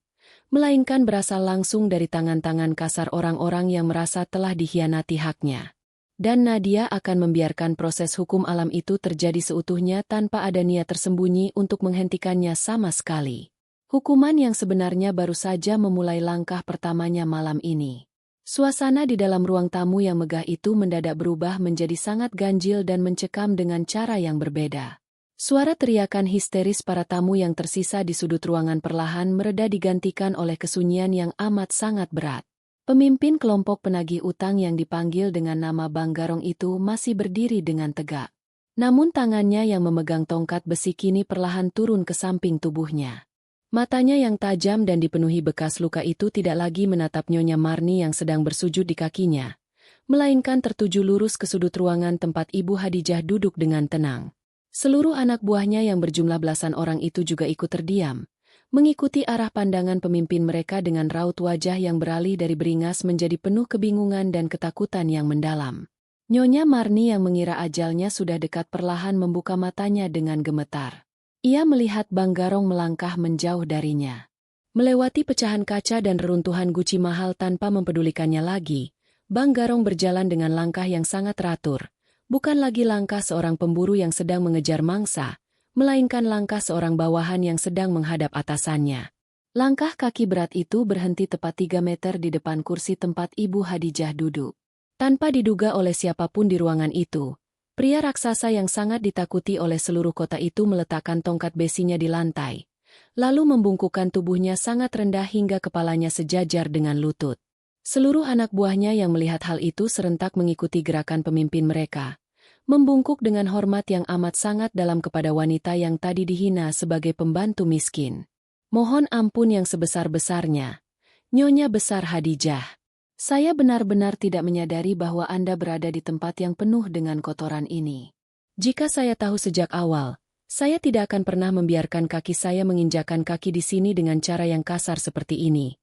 melainkan berasal langsung dari tangan-tangan kasar orang-orang yang merasa telah dikhianati haknya. Dan Nadia akan membiarkan proses hukum alam itu terjadi seutuhnya tanpa ada niat tersembunyi untuk menghentikannya sama sekali. Hukuman yang sebenarnya baru saja memulai langkah pertamanya malam ini. Suasana di dalam ruang tamu yang megah itu mendadak berubah menjadi sangat ganjil dan mencekam dengan cara yang berbeda. Suara teriakan histeris para tamu yang tersisa di sudut ruangan perlahan mereda digantikan oleh kesunyian yang amat sangat berat. Pemimpin kelompok penagih utang yang dipanggil dengan nama Bang Garong itu masih berdiri dengan tegak. Namun tangannya yang memegang tongkat besi kini perlahan turun ke samping tubuhnya. Matanya yang tajam dan dipenuhi bekas luka itu tidak lagi menatap Nyonya Marni yang sedang bersujud di kakinya, melainkan tertuju lurus ke sudut ruangan tempat Ibu Hadijah duduk dengan tenang. Seluruh anak buahnya yang berjumlah belasan orang itu juga ikut terdiam, mengikuti arah pandangan pemimpin mereka dengan raut wajah yang beralih dari beringas menjadi penuh kebingungan dan ketakutan yang mendalam. Nyonya Marni yang mengira ajalnya sudah dekat perlahan membuka matanya dengan gemetar. Ia melihat Bang Garong melangkah menjauh darinya. Melewati pecahan kaca dan reruntuhan guci mahal tanpa mempedulikannya lagi, Bang Garong berjalan dengan langkah yang sangat teratur. Bukan lagi langkah seorang pemburu yang sedang mengejar mangsa, melainkan langkah seorang bawahan yang sedang menghadap atasannya. Langkah kaki berat itu berhenti tepat 3 meter di depan kursi tempat Ibu Hadijah duduk. Tanpa diduga oleh siapapun di ruangan itu, pria raksasa yang sangat ditakuti oleh seluruh kota itu meletakkan tongkat besinya di lantai, lalu membungkukkan tubuhnya sangat rendah hingga kepalanya sejajar dengan lutut. Seluruh anak buahnya yang melihat hal itu serentak mengikuti gerakan pemimpin mereka, membungkuk dengan hormat yang amat sangat dalam kepada wanita yang tadi dihina sebagai pembantu miskin. Mohon ampun yang sebesar-besarnya, Nyonya Besar Hadijah. Saya benar-benar tidak menyadari bahwa Anda berada di tempat yang penuh dengan kotoran ini. Jika saya tahu sejak awal, saya tidak akan pernah membiarkan kaki saya menginjakan kaki di sini dengan cara yang kasar seperti ini.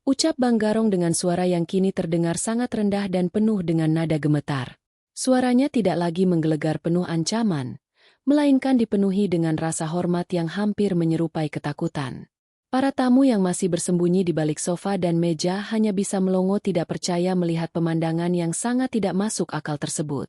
Ucap Bang Garong dengan suara yang kini terdengar sangat rendah dan penuh dengan nada gemetar. Suaranya tidak lagi menggelegar penuh ancaman, melainkan dipenuhi dengan rasa hormat yang hampir menyerupai ketakutan. Para tamu yang masih bersembunyi di balik sofa dan meja hanya bisa melongo tidak percaya melihat pemandangan yang sangat tidak masuk akal tersebut.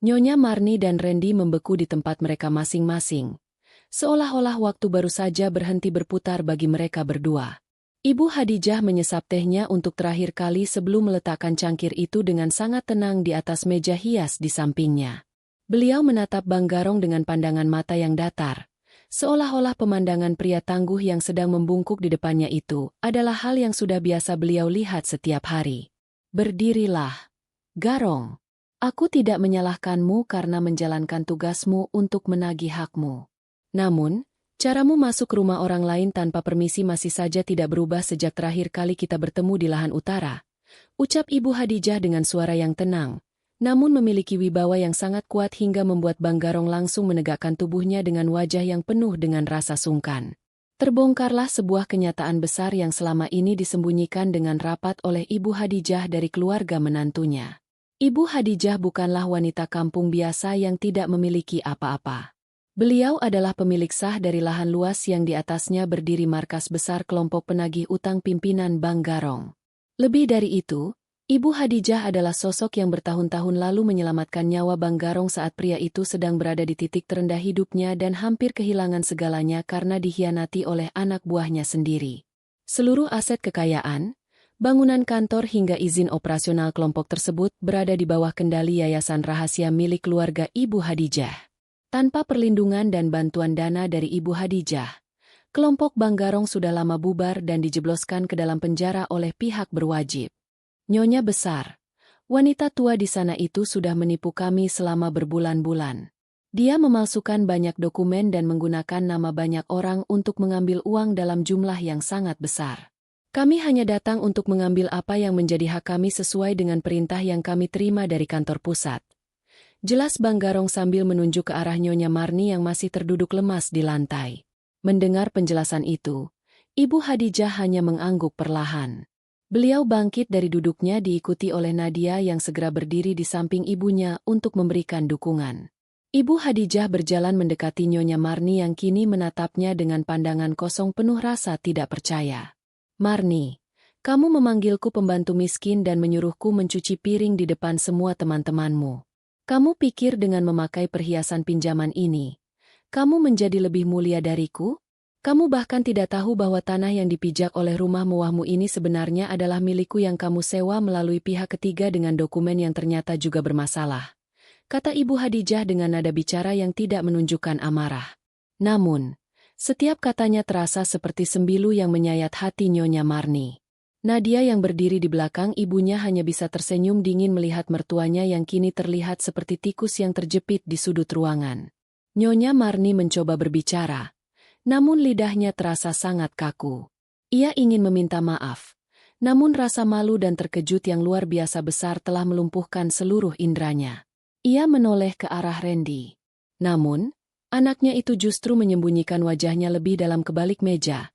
Nyonya Marni dan Randy membeku di tempat mereka masing-masing, seolah-olah waktu baru saja berhenti berputar bagi mereka berdua. Ibu Hadijah menyesap tehnya untuk terakhir kali sebelum meletakkan cangkir itu dengan sangat tenang di atas meja hias di sampingnya. Beliau menatap Bang Garong dengan pandangan mata yang datar, seolah-olah pemandangan pria tangguh yang sedang membungkuk di depannya itu adalah hal yang sudah biasa beliau lihat setiap hari. Berdirilah, Garong. Aku tidak menyalahkanmu karena menjalankan tugasmu untuk menagih hakmu. Namun, caramu masuk rumah orang lain tanpa permisi masih saja tidak berubah sejak terakhir kali kita bertemu di lahan utara. Ucap Ibu Hadijah dengan suara yang tenang, namun memiliki wibawa yang sangat kuat hingga membuat Bang Garong langsung menegakkan tubuhnya dengan wajah yang penuh dengan rasa sungkan. Terbongkarlah sebuah kenyataan besar yang selama ini disembunyikan dengan rapat oleh Ibu Hadijah dari keluarga menantunya. Ibu Hadijah bukanlah wanita kampung biasa yang tidak memiliki apa-apa. Beliau adalah pemilik sah dari lahan luas yang di atasnya berdiri markas besar kelompok penagih utang pimpinan Bang Garong. Lebih dari itu, Ibu Hadijah adalah sosok yang bertahun-tahun lalu menyelamatkan nyawa Bang Garong saat pria itu sedang berada di titik terendah hidupnya dan hampir kehilangan segalanya karena dikhianati oleh anak buahnya sendiri. Seluruh aset kekayaan, bangunan kantor hingga izin operasional kelompok tersebut berada di bawah kendali yayasan rahasia milik keluarga Ibu Hadijah. Tanpa perlindungan dan bantuan dana dari Ibu Hadijah, kelompok Bang Garong sudah lama bubar dan dijebloskan ke dalam penjara oleh pihak berwajib. Nyonya Besar, wanita tua di sana itu sudah menipu kami selama berbulan-bulan. Dia memalsukan banyak dokumen dan menggunakan nama banyak orang untuk mengambil uang dalam jumlah yang sangat besar. Kami hanya datang untuk mengambil apa yang menjadi hak kami sesuai dengan perintah yang kami terima dari kantor pusat. Jelas Bang Garong sambil menunjuk ke arah Nyonya Marni yang masih terduduk lemas di lantai. Mendengar penjelasan itu, Ibu Hadijah hanya mengangguk perlahan. Beliau bangkit dari duduknya diikuti oleh Nadia yang segera berdiri di samping ibunya untuk memberikan dukungan. Ibu Hadijah berjalan mendekati Nyonya Marni yang kini menatapnya dengan pandangan kosong penuh rasa tidak percaya. "Marni, kamu memanggilku pembantu miskin dan menyuruhku mencuci piring di depan semua teman-temanmu. Kamu pikir dengan memakai perhiasan pinjaman ini, kamu menjadi lebih mulia dariku? Kamu bahkan tidak tahu bahwa tanah yang dipijak oleh rumah mewahmu ini sebenarnya adalah milikku yang kamu sewa melalui pihak ketiga dengan dokumen yang ternyata juga bermasalah," kata Ibu Hadijah dengan nada bicara yang tidak menunjukkan amarah. Namun, setiap katanya terasa seperti sembilu yang menyayat hati Nyonya Marni. Nadia yang berdiri di belakang ibunya hanya bisa tersenyum dingin melihat mertuanya yang kini terlihat seperti tikus yang terjepit di sudut ruangan. Nyonya Marni mencoba berbicara, namun lidahnya terasa sangat kaku. Ia ingin meminta maaf, namun rasa malu dan terkejut yang luar biasa besar telah melumpuhkan seluruh indranya. Ia menoleh ke arah Randy. Namun, anaknya itu justru menyembunyikan wajahnya lebih dalam kebalik meja,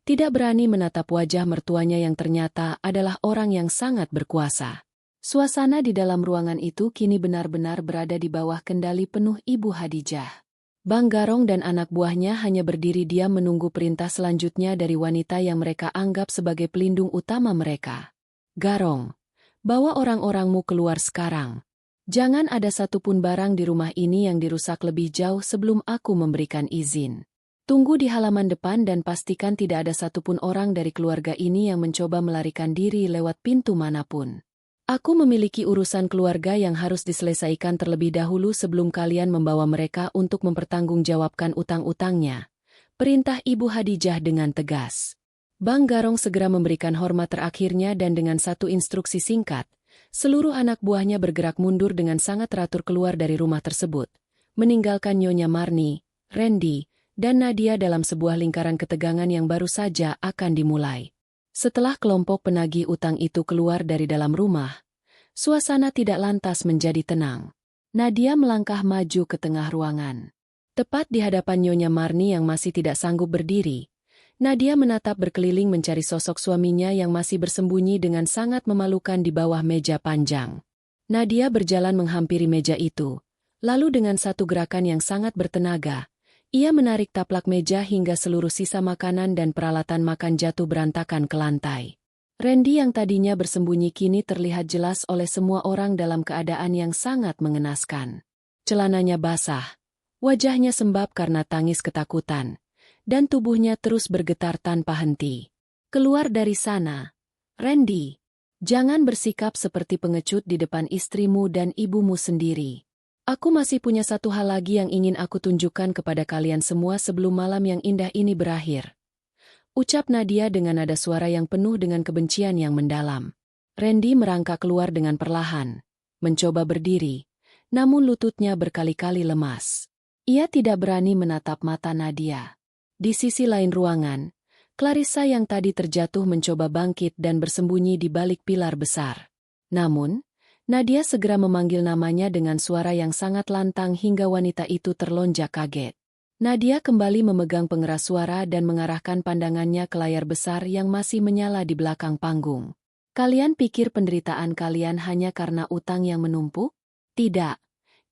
tidak berani menatap wajah mertuanya yang ternyata adalah orang yang sangat berkuasa. Suasana di dalam ruangan itu kini benar-benar berada di bawah kendali penuh Ibu Hadijah. Bang Garong dan anak buahnya hanya berdiri diam menunggu perintah selanjutnya dari wanita yang mereka anggap sebagai pelindung utama mereka. "Garong, bawa orang-orangmu keluar sekarang. Jangan ada satupun barang di rumah ini yang dirusak lebih jauh sebelum aku memberikan izin. Tunggu di halaman depan dan pastikan tidak ada satupun orang dari keluarga ini yang mencoba melarikan diri lewat pintu manapun. Aku memiliki urusan keluarga yang harus diselesaikan terlebih dahulu sebelum kalian membawa mereka untuk mempertanggungjawabkan utang-utangnya," perintah Ibu Hadijah dengan tegas. Bang Garong segera memberikan hormat terakhirnya dan dengan satu instruksi singkat, seluruh anak buahnya bergerak mundur dengan sangat teratur keluar dari rumah tersebut, meninggalkan Nyonya Marni, Randy, dan Nadia dalam sebuah lingkaran ketegangan yang baru saja akan dimulai. Setelah kelompok penagih utang itu keluar dari dalam rumah, suasana tidak lantas menjadi tenang. Nadia melangkah maju ke tengah ruangan. Tepat di hadapan Nyonya Marni yang masih tidak sanggup berdiri, Nadia menatap berkeliling mencari sosok suaminya yang masih bersembunyi dengan sangat memalukan di bawah meja panjang. Nadia berjalan menghampiri meja itu, lalu dengan satu gerakan yang sangat bertenaga, ia menarik taplak meja hingga seluruh sisa makanan dan peralatan makan jatuh berantakan ke lantai. Randy yang tadinya bersembunyi kini terlihat jelas oleh semua orang dalam keadaan yang sangat mengenaskan. Celananya basah, wajahnya sembab karena tangis ketakutan, dan tubuhnya terus bergetar tanpa henti. "Keluar dari sana, Randy. Jangan bersikap seperti pengecut di depan istrimu dan ibumu sendiri. Aku masih punya satu hal lagi yang ingin aku tunjukkan kepada kalian semua sebelum malam yang indah ini berakhir," ucap Nadia dengan nada suara yang penuh dengan kebencian yang mendalam. Randy merangkak keluar dengan perlahan, mencoba berdiri, namun lututnya berkali-kali lemas. Ia tidak berani menatap mata Nadia. Di sisi lain ruangan, Clarissa yang tadi terjatuh mencoba bangkit dan bersembunyi di balik pilar besar. Namun, Nadia segera memanggil namanya dengan suara yang sangat lantang hingga wanita itu terlonjak kaget. Nadia kembali memegang pengeras suara dan mengarahkan pandangannya ke layar besar yang masih menyala di belakang panggung. "Kalian pikir penderitaan kalian hanya karena utang yang menumpuk? Tidak.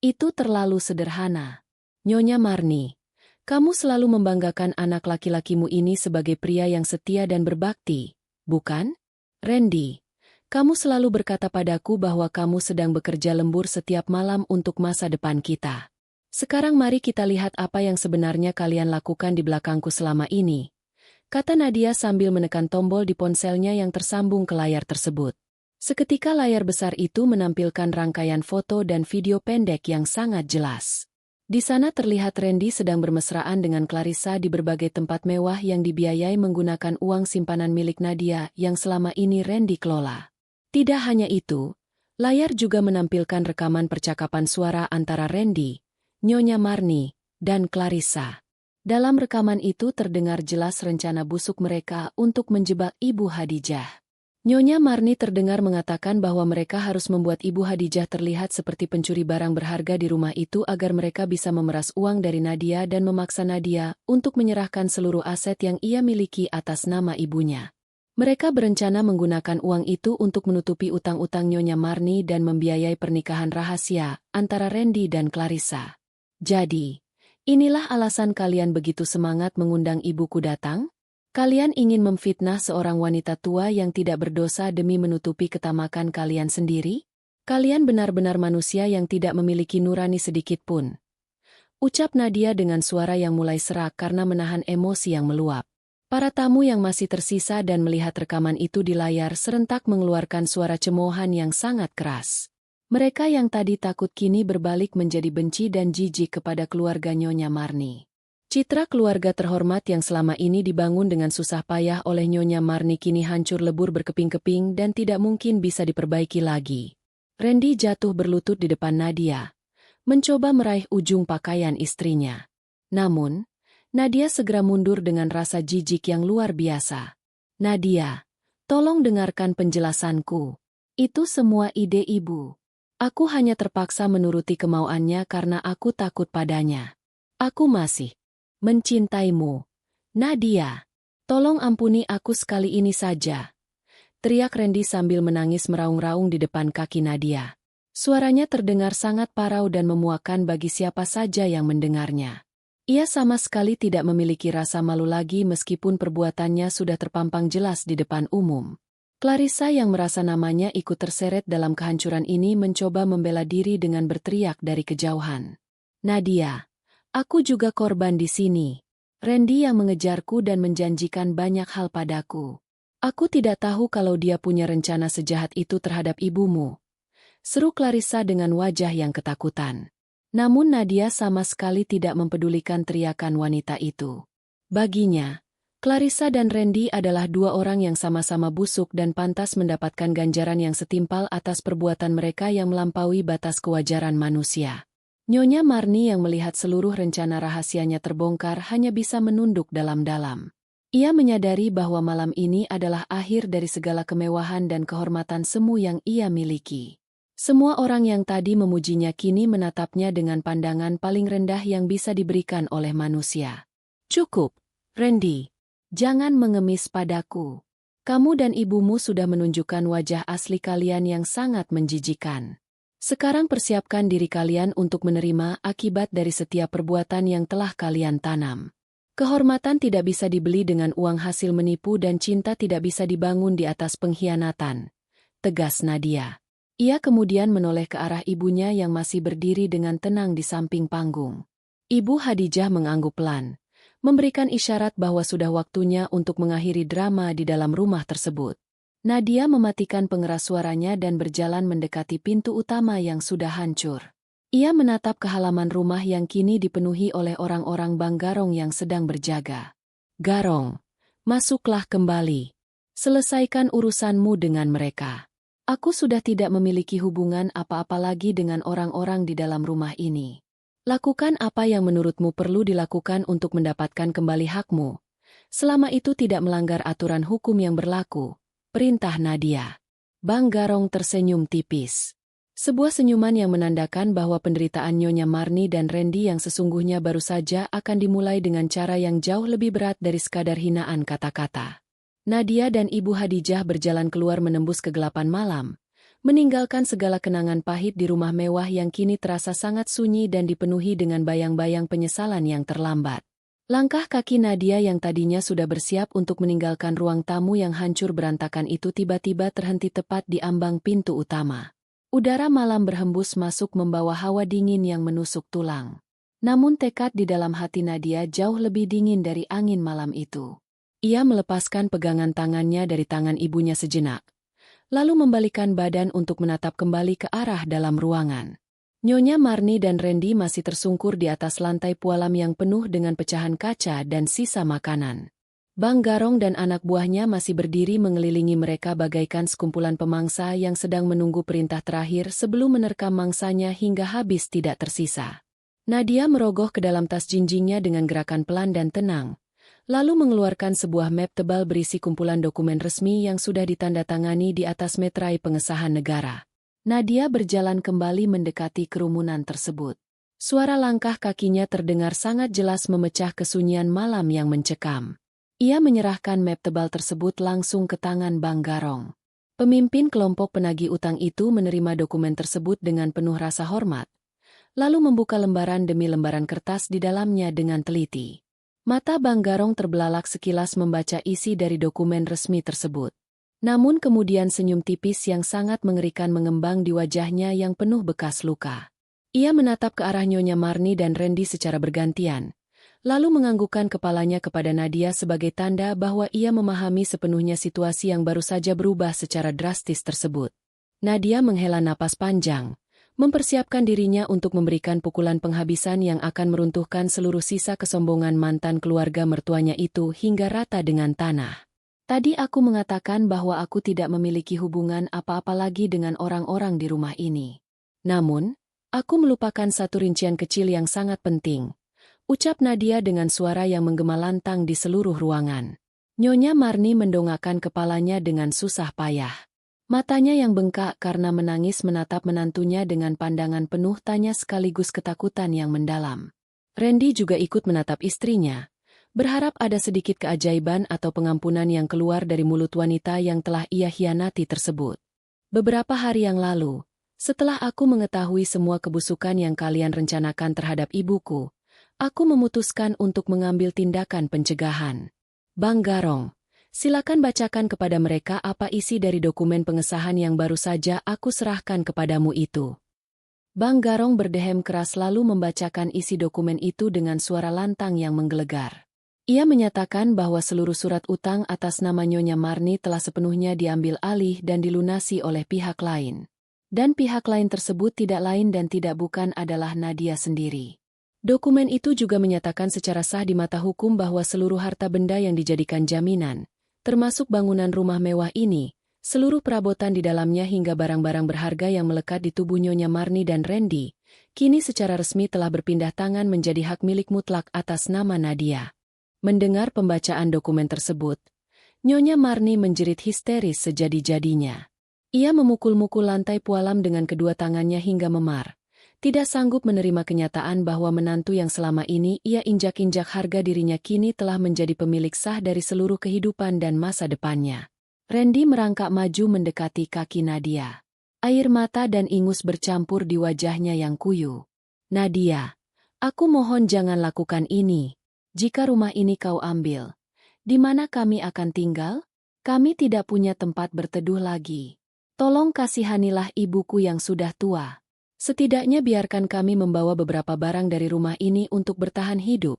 Itu terlalu sederhana. Nyonya Marni, kamu selalu membanggakan anak laki-lakimu ini sebagai pria yang setia dan berbakti, bukan? Randy, kamu selalu berkata padaku bahwa kamu sedang bekerja lembur setiap malam untuk masa depan kita. Sekarang mari kita lihat apa yang sebenarnya kalian lakukan di belakangku selama ini," kata Nadia sambil menekan tombol di ponselnya yang tersambung ke layar tersebut. Seketika layar besar itu menampilkan rangkaian foto dan video pendek yang sangat jelas. Di sana terlihat Randy sedang bermesraan dengan Clarissa di berbagai tempat mewah yang dibiayai menggunakan uang simpanan milik Nadia yang selama ini Randy kelola. Tidak hanya itu, layar juga menampilkan rekaman percakapan suara antara Randy, Nyonya Marni, dan Clarissa. Dalam rekaman itu terdengar jelas rencana busuk mereka untuk menjebak Ibu Hadijah. Nyonya Marni terdengar mengatakan bahwa mereka harus membuat Ibu Hadijah terlihat seperti pencuri barang berharga di rumah itu agar mereka bisa memeras uang dari Nadia dan memaksa Nadia untuk menyerahkan seluruh aset yang ia miliki atas nama ibunya. Mereka berencana menggunakan uang itu untuk menutupi utang-utang Nyonya Marni dan membiayai pernikahan rahasia antara Randy dan Clarissa. Jadi, inilah alasan kalian begitu semangat mengundang ibuku datang? Kalian ingin memfitnah seorang wanita tua yang tidak berdosa demi menutupi ketamakan kalian sendiri? Kalian benar-benar manusia yang tidak memiliki nurani sedikit pun. Ucap Nadia dengan suara yang mulai serak karena menahan emosi yang meluap. Para tamu yang masih tersisa dan melihat rekaman itu di layar serentak mengeluarkan suara cemoohan yang sangat keras. Mereka yang tadi takut kini berbalik menjadi benci dan jijik kepada keluarga Nyonya Marni. Citra keluarga terhormat yang selama ini dibangun dengan susah payah oleh Nyonya Marni kini hancur lebur berkeping-keping dan tidak mungkin bisa diperbaiki lagi. Randy jatuh berlutut di depan Nadia, mencoba meraih ujung pakaian istrinya. Namun, Nadia segera mundur dengan rasa jijik yang luar biasa. Nadia, tolong dengarkan penjelasanku. Itu semua ide ibu. Aku hanya terpaksa menuruti kemauannya karena aku takut padanya. Aku masih mencintaimu. Nadia, tolong ampuni aku sekali ini saja. Teriak Randy sambil menangis meraung-raung di depan kaki Nadia. Suaranya terdengar sangat parau dan memuakkan bagi siapa saja yang mendengarnya. Ia sama sekali tidak memiliki rasa malu lagi meskipun perbuatannya sudah terpampang jelas di depan umum. Clarissa yang merasa namanya ikut terseret dalam kehancuran ini mencoba membela diri dengan berteriak dari kejauhan. Nadia, aku juga korban di sini. Randy yang mengejarku dan menjanjikan banyak hal padaku. Aku tidak tahu kalau dia punya rencana sejahat itu terhadap ibumu. Seru Clarissa dengan wajah yang ketakutan. Namun Nadia sama sekali tidak mempedulikan teriakan wanita itu. Baginya, Clarissa dan Randy adalah dua orang yang sama-sama busuk dan pantas mendapatkan ganjaran yang setimpal atas perbuatan mereka yang melampaui batas kewajaran manusia. Nyonya Marni yang melihat seluruh rencana rahasianya terbongkar hanya bisa menunduk dalam-dalam. Ia menyadari bahwa malam ini adalah akhir dari segala kemewahan dan kehormatan semu yang ia miliki. Semua orang yang tadi memujinya kini menatapnya dengan pandangan paling rendah yang bisa diberikan oleh manusia. Cukup, Randy. Jangan mengemis padaku. Kamu dan ibumu sudah menunjukkan wajah asli kalian yang sangat menjijikan. Sekarang persiapkan diri kalian untuk menerima akibat dari setiap perbuatan yang telah kalian tanam. Kehormatan tidak bisa dibeli dengan uang hasil menipu dan cinta tidak bisa dibangun di atas pengkhianatan. Tegas Nadia. Ia kemudian menoleh ke arah ibunya yang masih berdiri dengan tenang di samping panggung. Ibu Hadijah mengangguk pelan, memberikan isyarat bahwa sudah waktunya untuk mengakhiri drama di dalam rumah tersebut. Nadia mematikan pengeras suaranya dan berjalan mendekati pintu utama yang sudah hancur. Ia menatap ke halaman rumah yang kini dipenuhi oleh orang-orang Bang Garong yang sedang berjaga. Garong, masuklah kembali. Selesaikan urusanmu dengan mereka. Aku sudah tidak memiliki hubungan apa-apa lagi dengan orang-orang di dalam rumah ini. Lakukan apa yang menurutmu perlu dilakukan untuk mendapatkan kembali hakmu. Selama itu tidak melanggar aturan hukum yang berlaku. Perintah Nadia. Bang Garong tersenyum tipis. Sebuah senyuman yang menandakan bahwa penderitaan Nyonya Marni dan Randy yang sesungguhnya baru saja akan dimulai dengan cara yang jauh lebih berat dari sekadar hinaan kata-kata. Nadia dan Ibu Hadijah berjalan keluar menembus kegelapan malam, meninggalkan segala kenangan pahit di rumah mewah yang kini terasa sangat sunyi dan dipenuhi dengan bayang-bayang penyesalan yang terlambat. Langkah kaki Nadia yang tadinya sudah bersiap untuk meninggalkan ruang tamu yang hancur berantakan itu tiba-tiba terhenti tepat di ambang pintu utama. Udara malam berhembus masuk membawa hawa dingin yang menusuk tulang. Namun tekad di dalam hati Nadia jauh lebih dingin dari angin malam itu. Ia melepaskan pegangan tangannya dari tangan ibunya sejenak, lalu membalikkan badan untuk menatap kembali ke arah dalam ruangan. Nyonya Marni dan Randy masih tersungkur di atas lantai pualam yang penuh dengan pecahan kaca dan sisa makanan. Bang Garong dan anak buahnya masih berdiri mengelilingi mereka bagaikan sekumpulan pemangsa yang sedang menunggu perintah terakhir sebelum menerkam mangsanya hingga habis tidak tersisa. Nadia merogoh ke dalam tas jinjingnya dengan gerakan pelan dan tenang, lalu mengeluarkan sebuah map tebal berisi kumpulan dokumen resmi yang sudah ditandatangani di atas meterai pengesahan negara. Nadia berjalan kembali mendekati kerumunan tersebut. Suara langkah kakinya terdengar sangat jelas memecah kesunyian malam yang mencekam. Ia menyerahkan map tebal tersebut langsung ke tangan Bang Garong. Pemimpin kelompok penagih utang itu menerima dokumen tersebut dengan penuh rasa hormat, lalu membuka lembaran demi lembaran kertas di dalamnya dengan teliti. Mata Bang Garong terbelalak sekilas membaca isi dari dokumen resmi tersebut. Namun kemudian senyum tipis yang sangat mengerikan mengembang di wajahnya yang penuh bekas luka. Ia menatap ke arah Nyonya Marni dan Randy secara bergantian, lalu menganggukkan kepalanya kepada Nadia sebagai tanda bahwa ia memahami sepenuhnya situasi yang baru saja berubah secara drastis tersebut. Nadia menghela napas panjang, mempersiapkan dirinya untuk memberikan pukulan penghabisan yang akan meruntuhkan seluruh sisa kesombongan mantan keluarga mertuanya itu hingga rata dengan tanah. Tadi aku mengatakan bahwa aku tidak memiliki hubungan apa-apa lagi dengan orang-orang di rumah ini. Namun, aku melupakan satu rincian kecil yang sangat penting, ucap Nadia dengan suara yang menggema lantang di seluruh ruangan. Nyonya Marni mendongakkan kepalanya dengan susah payah. Matanya yang bengkak karena menangis menatap menantunya dengan pandangan penuh tanya sekaligus ketakutan yang mendalam. Randy juga ikut menatap istrinya, berharap ada sedikit keajaiban atau pengampunan yang keluar dari mulut wanita yang telah ia hianati tersebut. Beberapa hari yang lalu, setelah aku mengetahui semua kebusukan yang kalian rencanakan terhadap ibuku, aku memutuskan untuk mengambil tindakan pencegahan. Bang Garong, silakan bacakan kepada mereka apa isi dari dokumen pengesahan yang baru saja aku serahkan kepadamu itu. Bang Garong berdehem keras lalu membacakan isi dokumen itu dengan suara lantang yang menggelegar. Ia menyatakan bahwa seluruh surat utang atas nama Nyonya Marni telah sepenuhnya diambil alih dan dilunasi oleh pihak lain. Dan pihak lain tersebut tidak lain dan tidak bukan adalah Nadia sendiri. Dokumen itu juga menyatakan secara sah di mata hukum bahwa seluruh harta benda yang dijadikan jaminan, termasuk bangunan rumah mewah ini, seluruh perabotan di dalamnya hingga barang-barang berharga yang melekat di tubuh Nyonya Marni dan Randy, kini secara resmi telah berpindah tangan menjadi hak milik mutlak atas nama Nadia. Mendengar pembacaan dokumen tersebut, Nyonya Marni menjerit histeris sejadi-jadinya. Ia memukul-mukul lantai pualam dengan kedua tangannya hingga memar, tidak sanggup menerima kenyataan bahwa menantu yang selama ini ia injak-injak harga dirinya kini telah menjadi pemilik sah dari seluruh kehidupan dan masa depannya. Randy merangkak maju mendekati kaki Nadia. Air mata dan ingus bercampur di wajahnya yang kuyu. Nadia, aku mohon jangan lakukan ini. Jika rumah ini kau ambil, di mana kami akan tinggal? Kami tidak punya tempat berteduh lagi. Tolong kasihanilah ibuku yang sudah tua. Setidaknya biarkan kami membawa beberapa barang dari rumah ini untuk bertahan hidup.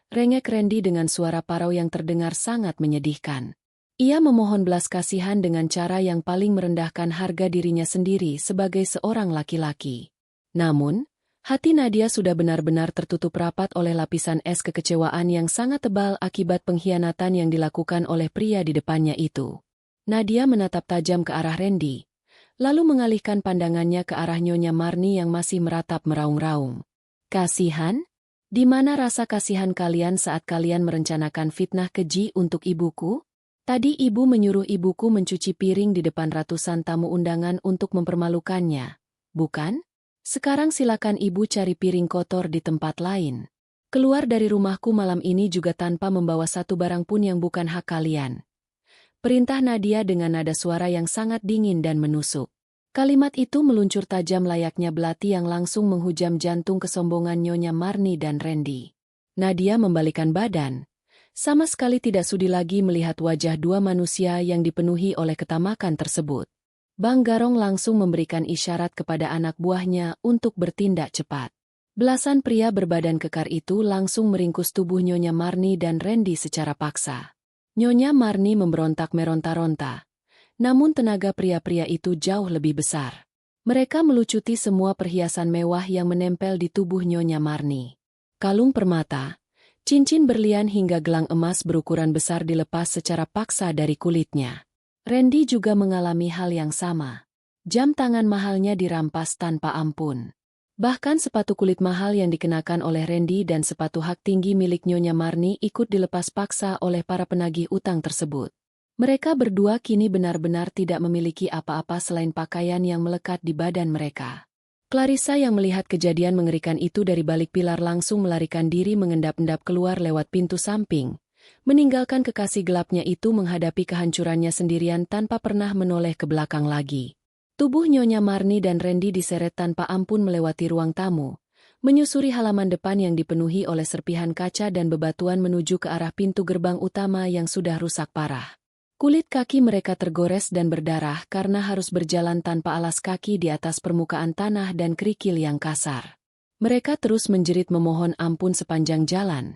Rengek Randy dengan suara parau yang terdengar sangat menyedihkan. Ia memohon belas kasihan dengan cara yang paling merendahkan harga dirinya sendiri sebagai seorang laki-laki. Namun, hati Nadia sudah benar-benar tertutup rapat oleh lapisan es kekecewaan yang sangat tebal akibat pengkhianatan yang dilakukan oleh pria di depannya itu. Nadia menatap tajam ke arah Randy, lalu mengalihkan pandangannya ke arah Nyonya Marni yang masih meratap meraung-raung. Kasihan? Di mana rasa kasihan kalian saat kalian merencanakan fitnah keji untuk ibuku? Tadi ibu menyuruh ibuku mencuci piring di depan ratusan tamu undangan untuk mempermalukannya, bukan? Sekarang silakan ibu cari piring kotor di tempat lain. Keluar dari rumahku malam ini juga tanpa membawa satu barang pun yang bukan hak kalian. Perintah Nadia dengan nada suara yang sangat dingin dan menusuk. Kalimat itu meluncur tajam layaknya belati yang langsung menghujam jantung kesombongan Nyonya Marni dan Randy. Nadia membalikkan badan, sama sekali tidak sudi lagi melihat wajah dua manusia yang dipenuhi oleh ketamakan tersebut. Bang Garong langsung memberikan isyarat kepada anak buahnya untuk bertindak cepat. Belasan pria berbadan kekar itu langsung meringkus tubuh Nyonya Marni dan Randy secara paksa. Nyonya Marni memberontak meronta-ronta. Namun tenaga pria-pria itu jauh lebih besar. Mereka melucuti semua perhiasan mewah yang menempel di tubuh Nyonya Marni. Kalung permata, cincin berlian hingga gelang emas berukuran besar dilepas secara paksa dari kulitnya. Randy juga mengalami hal yang sama. Jam tangan mahalnya dirampas tanpa ampun. Bahkan sepatu kulit mahal yang dikenakan oleh Randy dan sepatu hak tinggi milik Nyonya Marni ikut dilepas paksa oleh para penagih utang tersebut. Mereka berdua kini benar-benar tidak memiliki apa-apa selain pakaian yang melekat di badan mereka. Clarissa yang melihat kejadian mengerikan itu dari balik pilar langsung melarikan diri mengendap-endap keluar lewat pintu samping, meninggalkan kekasih gelapnya itu menghadapi kehancurannya sendirian tanpa pernah menoleh ke belakang lagi. Tubuh Nyonya Marni dan Randy diseret tanpa ampun melewati ruang tamu, menyusuri halaman depan yang dipenuhi oleh serpihan kaca dan bebatuan menuju ke arah pintu gerbang utama yang sudah rusak parah. Kulit kaki mereka tergores dan berdarah karena harus berjalan tanpa alas kaki di atas permukaan tanah dan kerikil yang kasar. Mereka terus menjerit memohon ampun sepanjang jalan,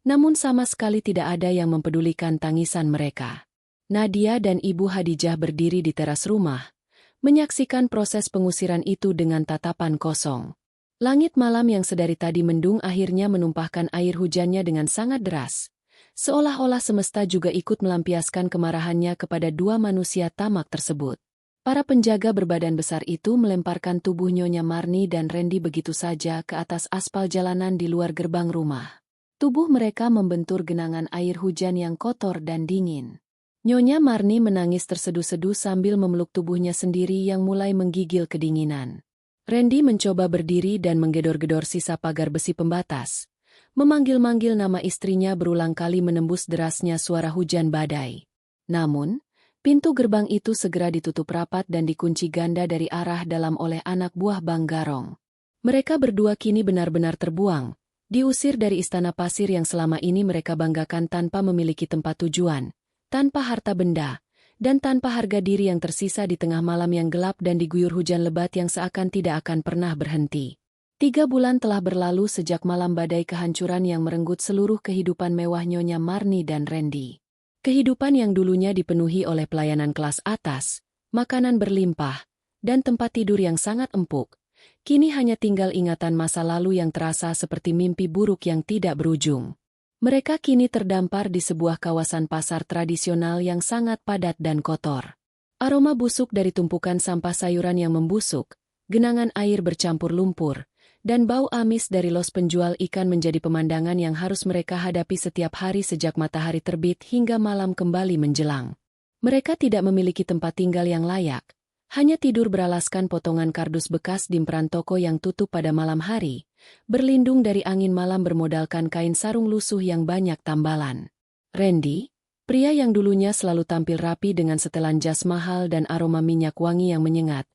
namun sama sekali tidak ada yang mempedulikan tangisan mereka. Nadia dan Ibu Hadijah berdiri di teras rumah, menyaksikan proses pengusiran itu dengan tatapan kosong. Langit malam yang sedari tadi mendung akhirnya menumpahkan air hujannya dengan sangat deras, seolah-olah semesta juga ikut melampiaskan kemarahannya kepada dua manusia tamak tersebut. Para penjaga berbadan besar itu melemparkan tubuh Nyonya Marni dan Randy begitu saja ke atas aspal jalanan di luar gerbang rumah. Tubuh mereka membentur genangan air hujan yang kotor dan dingin. Nyonya Marni menangis terseduh-seduh sambil memeluk tubuhnya sendiri yang mulai menggigil kedinginan. Randy mencoba berdiri dan menggedor-gedor sisa pagar besi pembatas, memanggil-manggil nama istrinya berulang kali menembus derasnya suara hujan badai. Namun, pintu gerbang itu segera ditutup rapat dan dikunci ganda dari arah dalam oleh anak buah Bang Garong. Mereka berdua kini benar-benar terbuang, diusir dari istana pasir yang selama ini mereka banggakan tanpa memiliki tempat tujuan, tanpa harta benda, dan tanpa harga diri yang tersisa di tengah malam yang gelap dan diguyur hujan lebat yang seakan tidak akan pernah berhenti. 3 bulan telah berlalu sejak malam badai kehancuran yang merenggut seluruh kehidupan mewah Nyonya Marni dan Randy. Kehidupan yang dulunya dipenuhi oleh pelayanan kelas atas, makanan berlimpah, dan tempat tidur yang sangat empuk, kini hanya tinggal ingatan masa lalu yang terasa seperti mimpi buruk yang tidak berujung. Mereka kini terdampar di sebuah kawasan pasar tradisional yang sangat padat dan kotor. Aroma busuk dari tumpukan sampah sayuran yang membusuk, genangan air bercampur lumpur, dan bau amis dari los penjual ikan menjadi pemandangan yang harus mereka hadapi setiap hari sejak matahari terbit hingga malam kembali menjelang. Mereka tidak memiliki tempat tinggal yang layak, hanya tidur beralaskan potongan kardus bekas di emperan toko yang tutup pada malam hari, berlindung dari angin malam bermodalkan kain sarung lusuh yang banyak tambalan. Randy, pria yang dulunya selalu tampil rapi dengan setelan jas mahal dan aroma minyak wangi yang menyengat,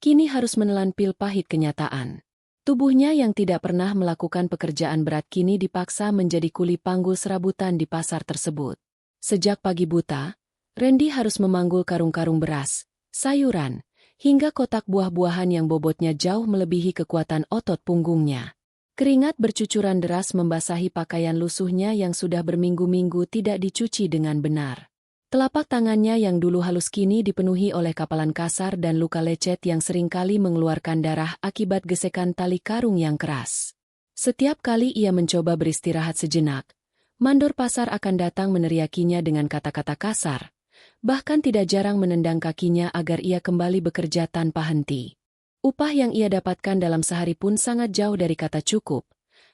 kini harus menelan pil pahit kenyataan. Tubuhnya yang tidak pernah melakukan pekerjaan berat kini dipaksa menjadi kuli panggul serabutan di pasar tersebut. Sejak pagi buta, Randy harus memanggul karung-karung beras, sayuran, hingga kotak buah-buahan yang bobotnya jauh melebihi kekuatan otot punggungnya. Keringat bercucuran deras membasahi pakaian lusuhnya yang sudah berminggu-minggu tidak dicuci dengan benar. Telapak tangannya yang dulu halus kini dipenuhi oleh kapalan kasar dan luka lecet yang seringkali mengeluarkan darah akibat gesekan tali karung yang keras. Setiap kali ia mencoba beristirahat sejenak, mandor pasar akan datang meneriakinya dengan kata-kata kasar, bahkan tidak jarang menendang kakinya agar ia kembali bekerja tanpa henti. Upah yang ia dapatkan dalam sehari pun sangat jauh dari kata cukup,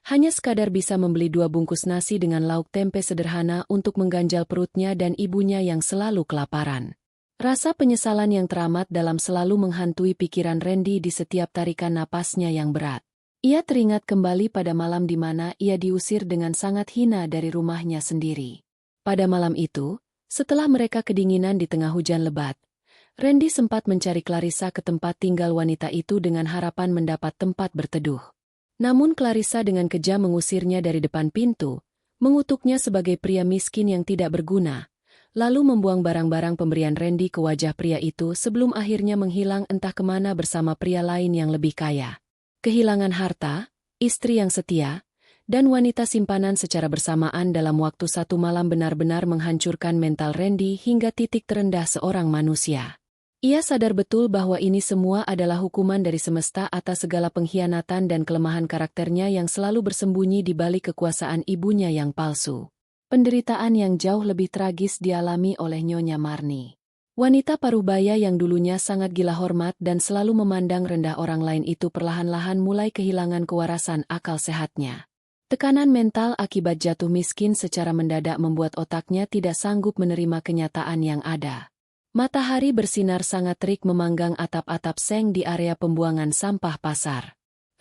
hanya sekadar bisa membeli 2 bungkus nasi dengan lauk tempe sederhana untuk mengganjal perutnya dan ibunya yang selalu kelaparan. Rasa penyesalan yang teramat dalam selalu menghantui pikiran Randy di setiap tarikan napasnya yang berat. Ia teringat kembali pada malam di mana ia diusir dengan sangat hina dari rumahnya sendiri. Pada malam itu, setelah mereka kedinginan di tengah hujan lebat, Randy sempat mencari Clarissa ke tempat tinggal wanita itu dengan harapan mendapat tempat berteduh. Namun Clarissa dengan kejam mengusirnya dari depan pintu, mengutuknya sebagai pria miskin yang tidak berguna, lalu membuang barang-barang pemberian Randy ke wajah pria itu sebelum akhirnya menghilang entah kemana bersama pria lain yang lebih kaya. Kehilangan harta, istri yang setia, dan wanita simpanan secara bersamaan dalam waktu 1 malam benar-benar menghancurkan mental Randy hingga titik terendah seorang manusia. Ia sadar betul bahwa ini semua adalah hukuman dari semesta atas segala pengkhianatan dan kelemahan karakternya yang selalu bersembunyi di balik kekuasaan ibunya yang palsu. Penderitaan yang jauh lebih tragis dialami oleh Nyonya Marni. Wanita paruhbaya yang dulunya sangat gila hormat dan selalu memandang rendah orang lain itu perlahan-lahan mulai kehilangan kewarasan akal sehatnya. Tekanan mental akibat jatuh miskin secara mendadak membuat otaknya tidak sanggup menerima kenyataan yang ada. Matahari bersinar sangat terik memanggang atap-atap seng di area pembuangan sampah pasar.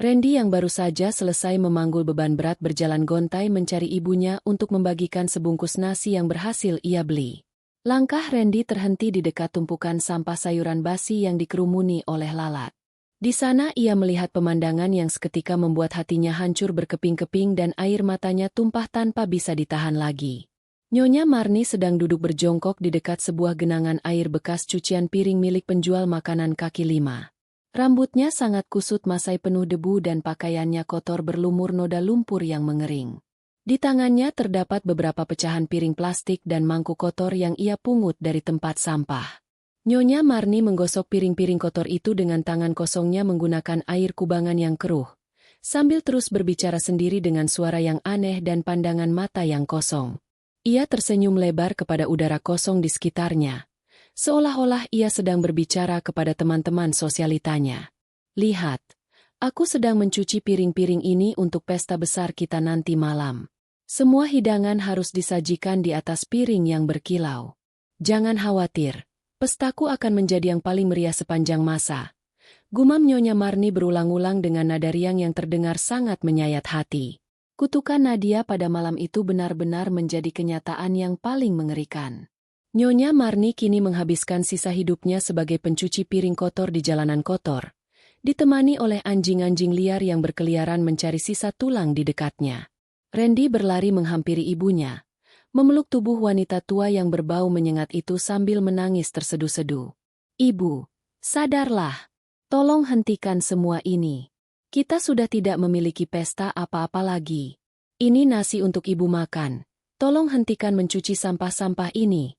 Randy yang baru saja selesai memanggul beban berat berjalan gontai mencari ibunya untuk membagikan sebungkus nasi yang berhasil ia beli. Langkah Randy terhenti di dekat tumpukan sampah sayuran basi yang dikerumuni oleh lalat. Di sana ia melihat pemandangan yang seketika membuat hatinya hancur berkeping-keping dan air matanya tumpah tanpa bisa ditahan lagi. Nyonya Marni sedang duduk berjongkok di dekat sebuah genangan air bekas cucian piring milik penjual makanan kaki lima. Rambutnya sangat kusut masai penuh debu dan pakaiannya kotor berlumur noda lumpur yang mengering. Di tangannya terdapat beberapa pecahan piring plastik dan mangkuk kotor yang ia pungut dari tempat sampah. Nyonya Marni menggosok piring-piring kotor itu dengan tangan kosongnya menggunakan air kubangan yang keruh, sambil terus berbicara sendiri dengan suara yang aneh dan pandangan mata yang kosong. Ia tersenyum lebar kepada udara kosong di sekitarnya, seolah-olah ia sedang berbicara kepada teman-teman sosialitanya. Lihat, aku sedang mencuci piring-piring ini untuk pesta besar kita nanti malam. Semua hidangan harus disajikan di atas piring yang berkilau. Jangan khawatir. Pestaku akan menjadi yang paling meriah sepanjang masa. Gumam Nyonya Marni berulang-ulang dengan nada riang yang terdengar sangat menyayat hati. Kutukan Nadia pada malam itu benar-benar menjadi kenyataan yang paling mengerikan. Nyonya Marni kini menghabiskan sisa hidupnya sebagai pencuci piring kotor di jalanan kotor, ditemani oleh anjing-anjing liar yang berkeliaran mencari sisa tulang di dekatnya. Randy berlari menghampiri ibunya, memeluk tubuh wanita tua yang berbau menyengat itu sambil menangis terseduh-seduh. Ibu, sadarlah. Tolong hentikan semua ini. Kita sudah tidak memiliki pesta apa-apa lagi. Ini nasi untuk ibu makan. Tolong hentikan mencuci sampah-sampah ini.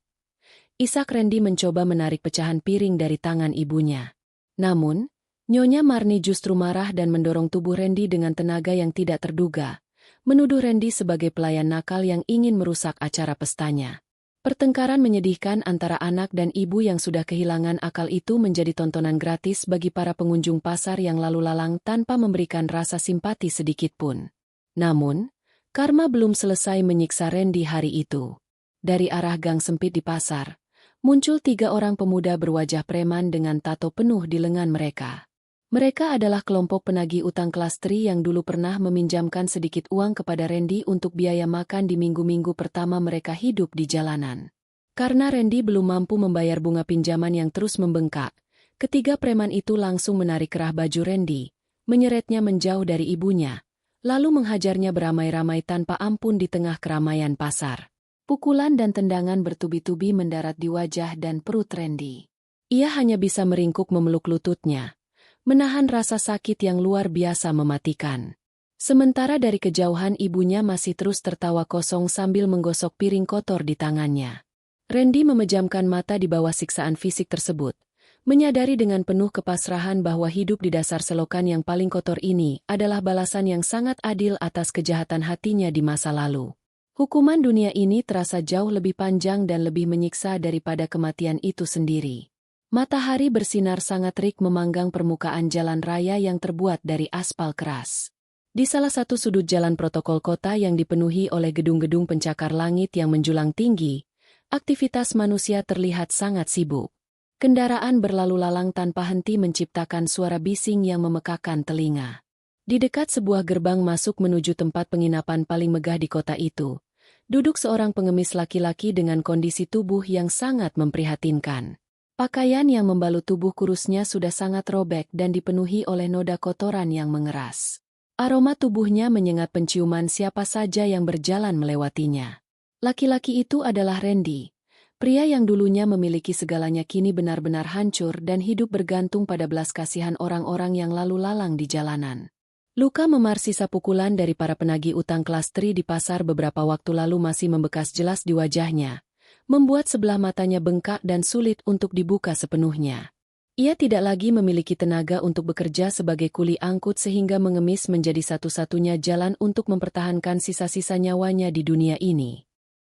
Isak Randy mencoba menarik pecahan piring dari tangan ibunya. Namun, Nyonya Marni justru marah dan mendorong tubuh Randy dengan tenaga yang tidak terduga, menuduh Randy sebagai pelayan nakal yang ingin merusak acara pestanya. Pertengkaran menyedihkan antara anak dan ibu yang sudah kehilangan akal itu menjadi tontonan gratis bagi para pengunjung pasar yang lalu lalang tanpa memberikan rasa simpati sedikitpun. Namun, karma belum selesai menyiksa Randy hari itu. Dari arah gang sempit di pasar, muncul 3 orang pemuda berwajah preman dengan tato penuh di lengan mereka. Mereka adalah kelompok penagih utang kelas Tri yang dulu pernah meminjamkan sedikit uang kepada Randy untuk biaya makan di minggu-minggu pertama mereka hidup di jalanan. Karena Randy belum mampu membayar bunga pinjaman yang terus membengkak, ketiga preman itu langsung menarik kerah baju Randy, menyeretnya menjauh dari ibunya, lalu menghajarnya beramai-ramai tanpa ampun di tengah keramaian pasar. Pukulan dan tendangan bertubi-tubi mendarat di wajah dan perut Randy. Ia hanya bisa meringkuk memeluk lututnya, menahan rasa sakit yang luar biasa mematikan. Sementara dari kejauhan ibunya masih terus tertawa kosong sambil menggosok piring kotor di tangannya. Randy memejamkan mata di bawah siksaan fisik tersebut, menyadari dengan penuh kepasrahan bahwa hidup di dasar selokan yang paling kotor ini adalah balasan yang sangat adil atas kejahatan hatinya di masa lalu. Hukuman dunia ini terasa jauh lebih panjang dan lebih menyiksa daripada kematian itu sendiri. Matahari bersinar sangat terik memanggang permukaan jalan raya yang terbuat dari aspal keras. Di salah satu sudut jalan protokol kota yang dipenuhi oleh gedung-gedung pencakar langit yang menjulang tinggi, aktivitas manusia terlihat sangat sibuk. Kendaraan berlalu lalang tanpa henti menciptakan suara bising yang memekakan telinga. Di dekat sebuah gerbang masuk menuju tempat penginapan paling megah di kota itu, duduk seorang pengemis laki-laki dengan kondisi tubuh yang sangat memprihatinkan. Pakaian yang membalut tubuh kurusnya sudah sangat robek dan dipenuhi oleh noda kotoran yang mengeras. Aroma tubuhnya menyengat penciuman siapa saja yang berjalan melewatinya. Laki-laki itu adalah Randy. Pria yang dulunya memiliki segalanya kini benar-benar hancur dan hidup bergantung pada belas kasihan orang-orang yang lalu lalang di jalanan. Luka memar sisa pukulan dari para penagih utang kelas Tri di pasar beberapa waktu lalu masih membekas jelas di wajahnya, membuat sebelah matanya bengkak dan sulit untuk dibuka sepenuhnya. Ia tidak lagi memiliki tenaga untuk bekerja sebagai kuli angkut sehingga mengemis menjadi satu-satunya jalan untuk mempertahankan sisa-sisa nyawanya di dunia ini.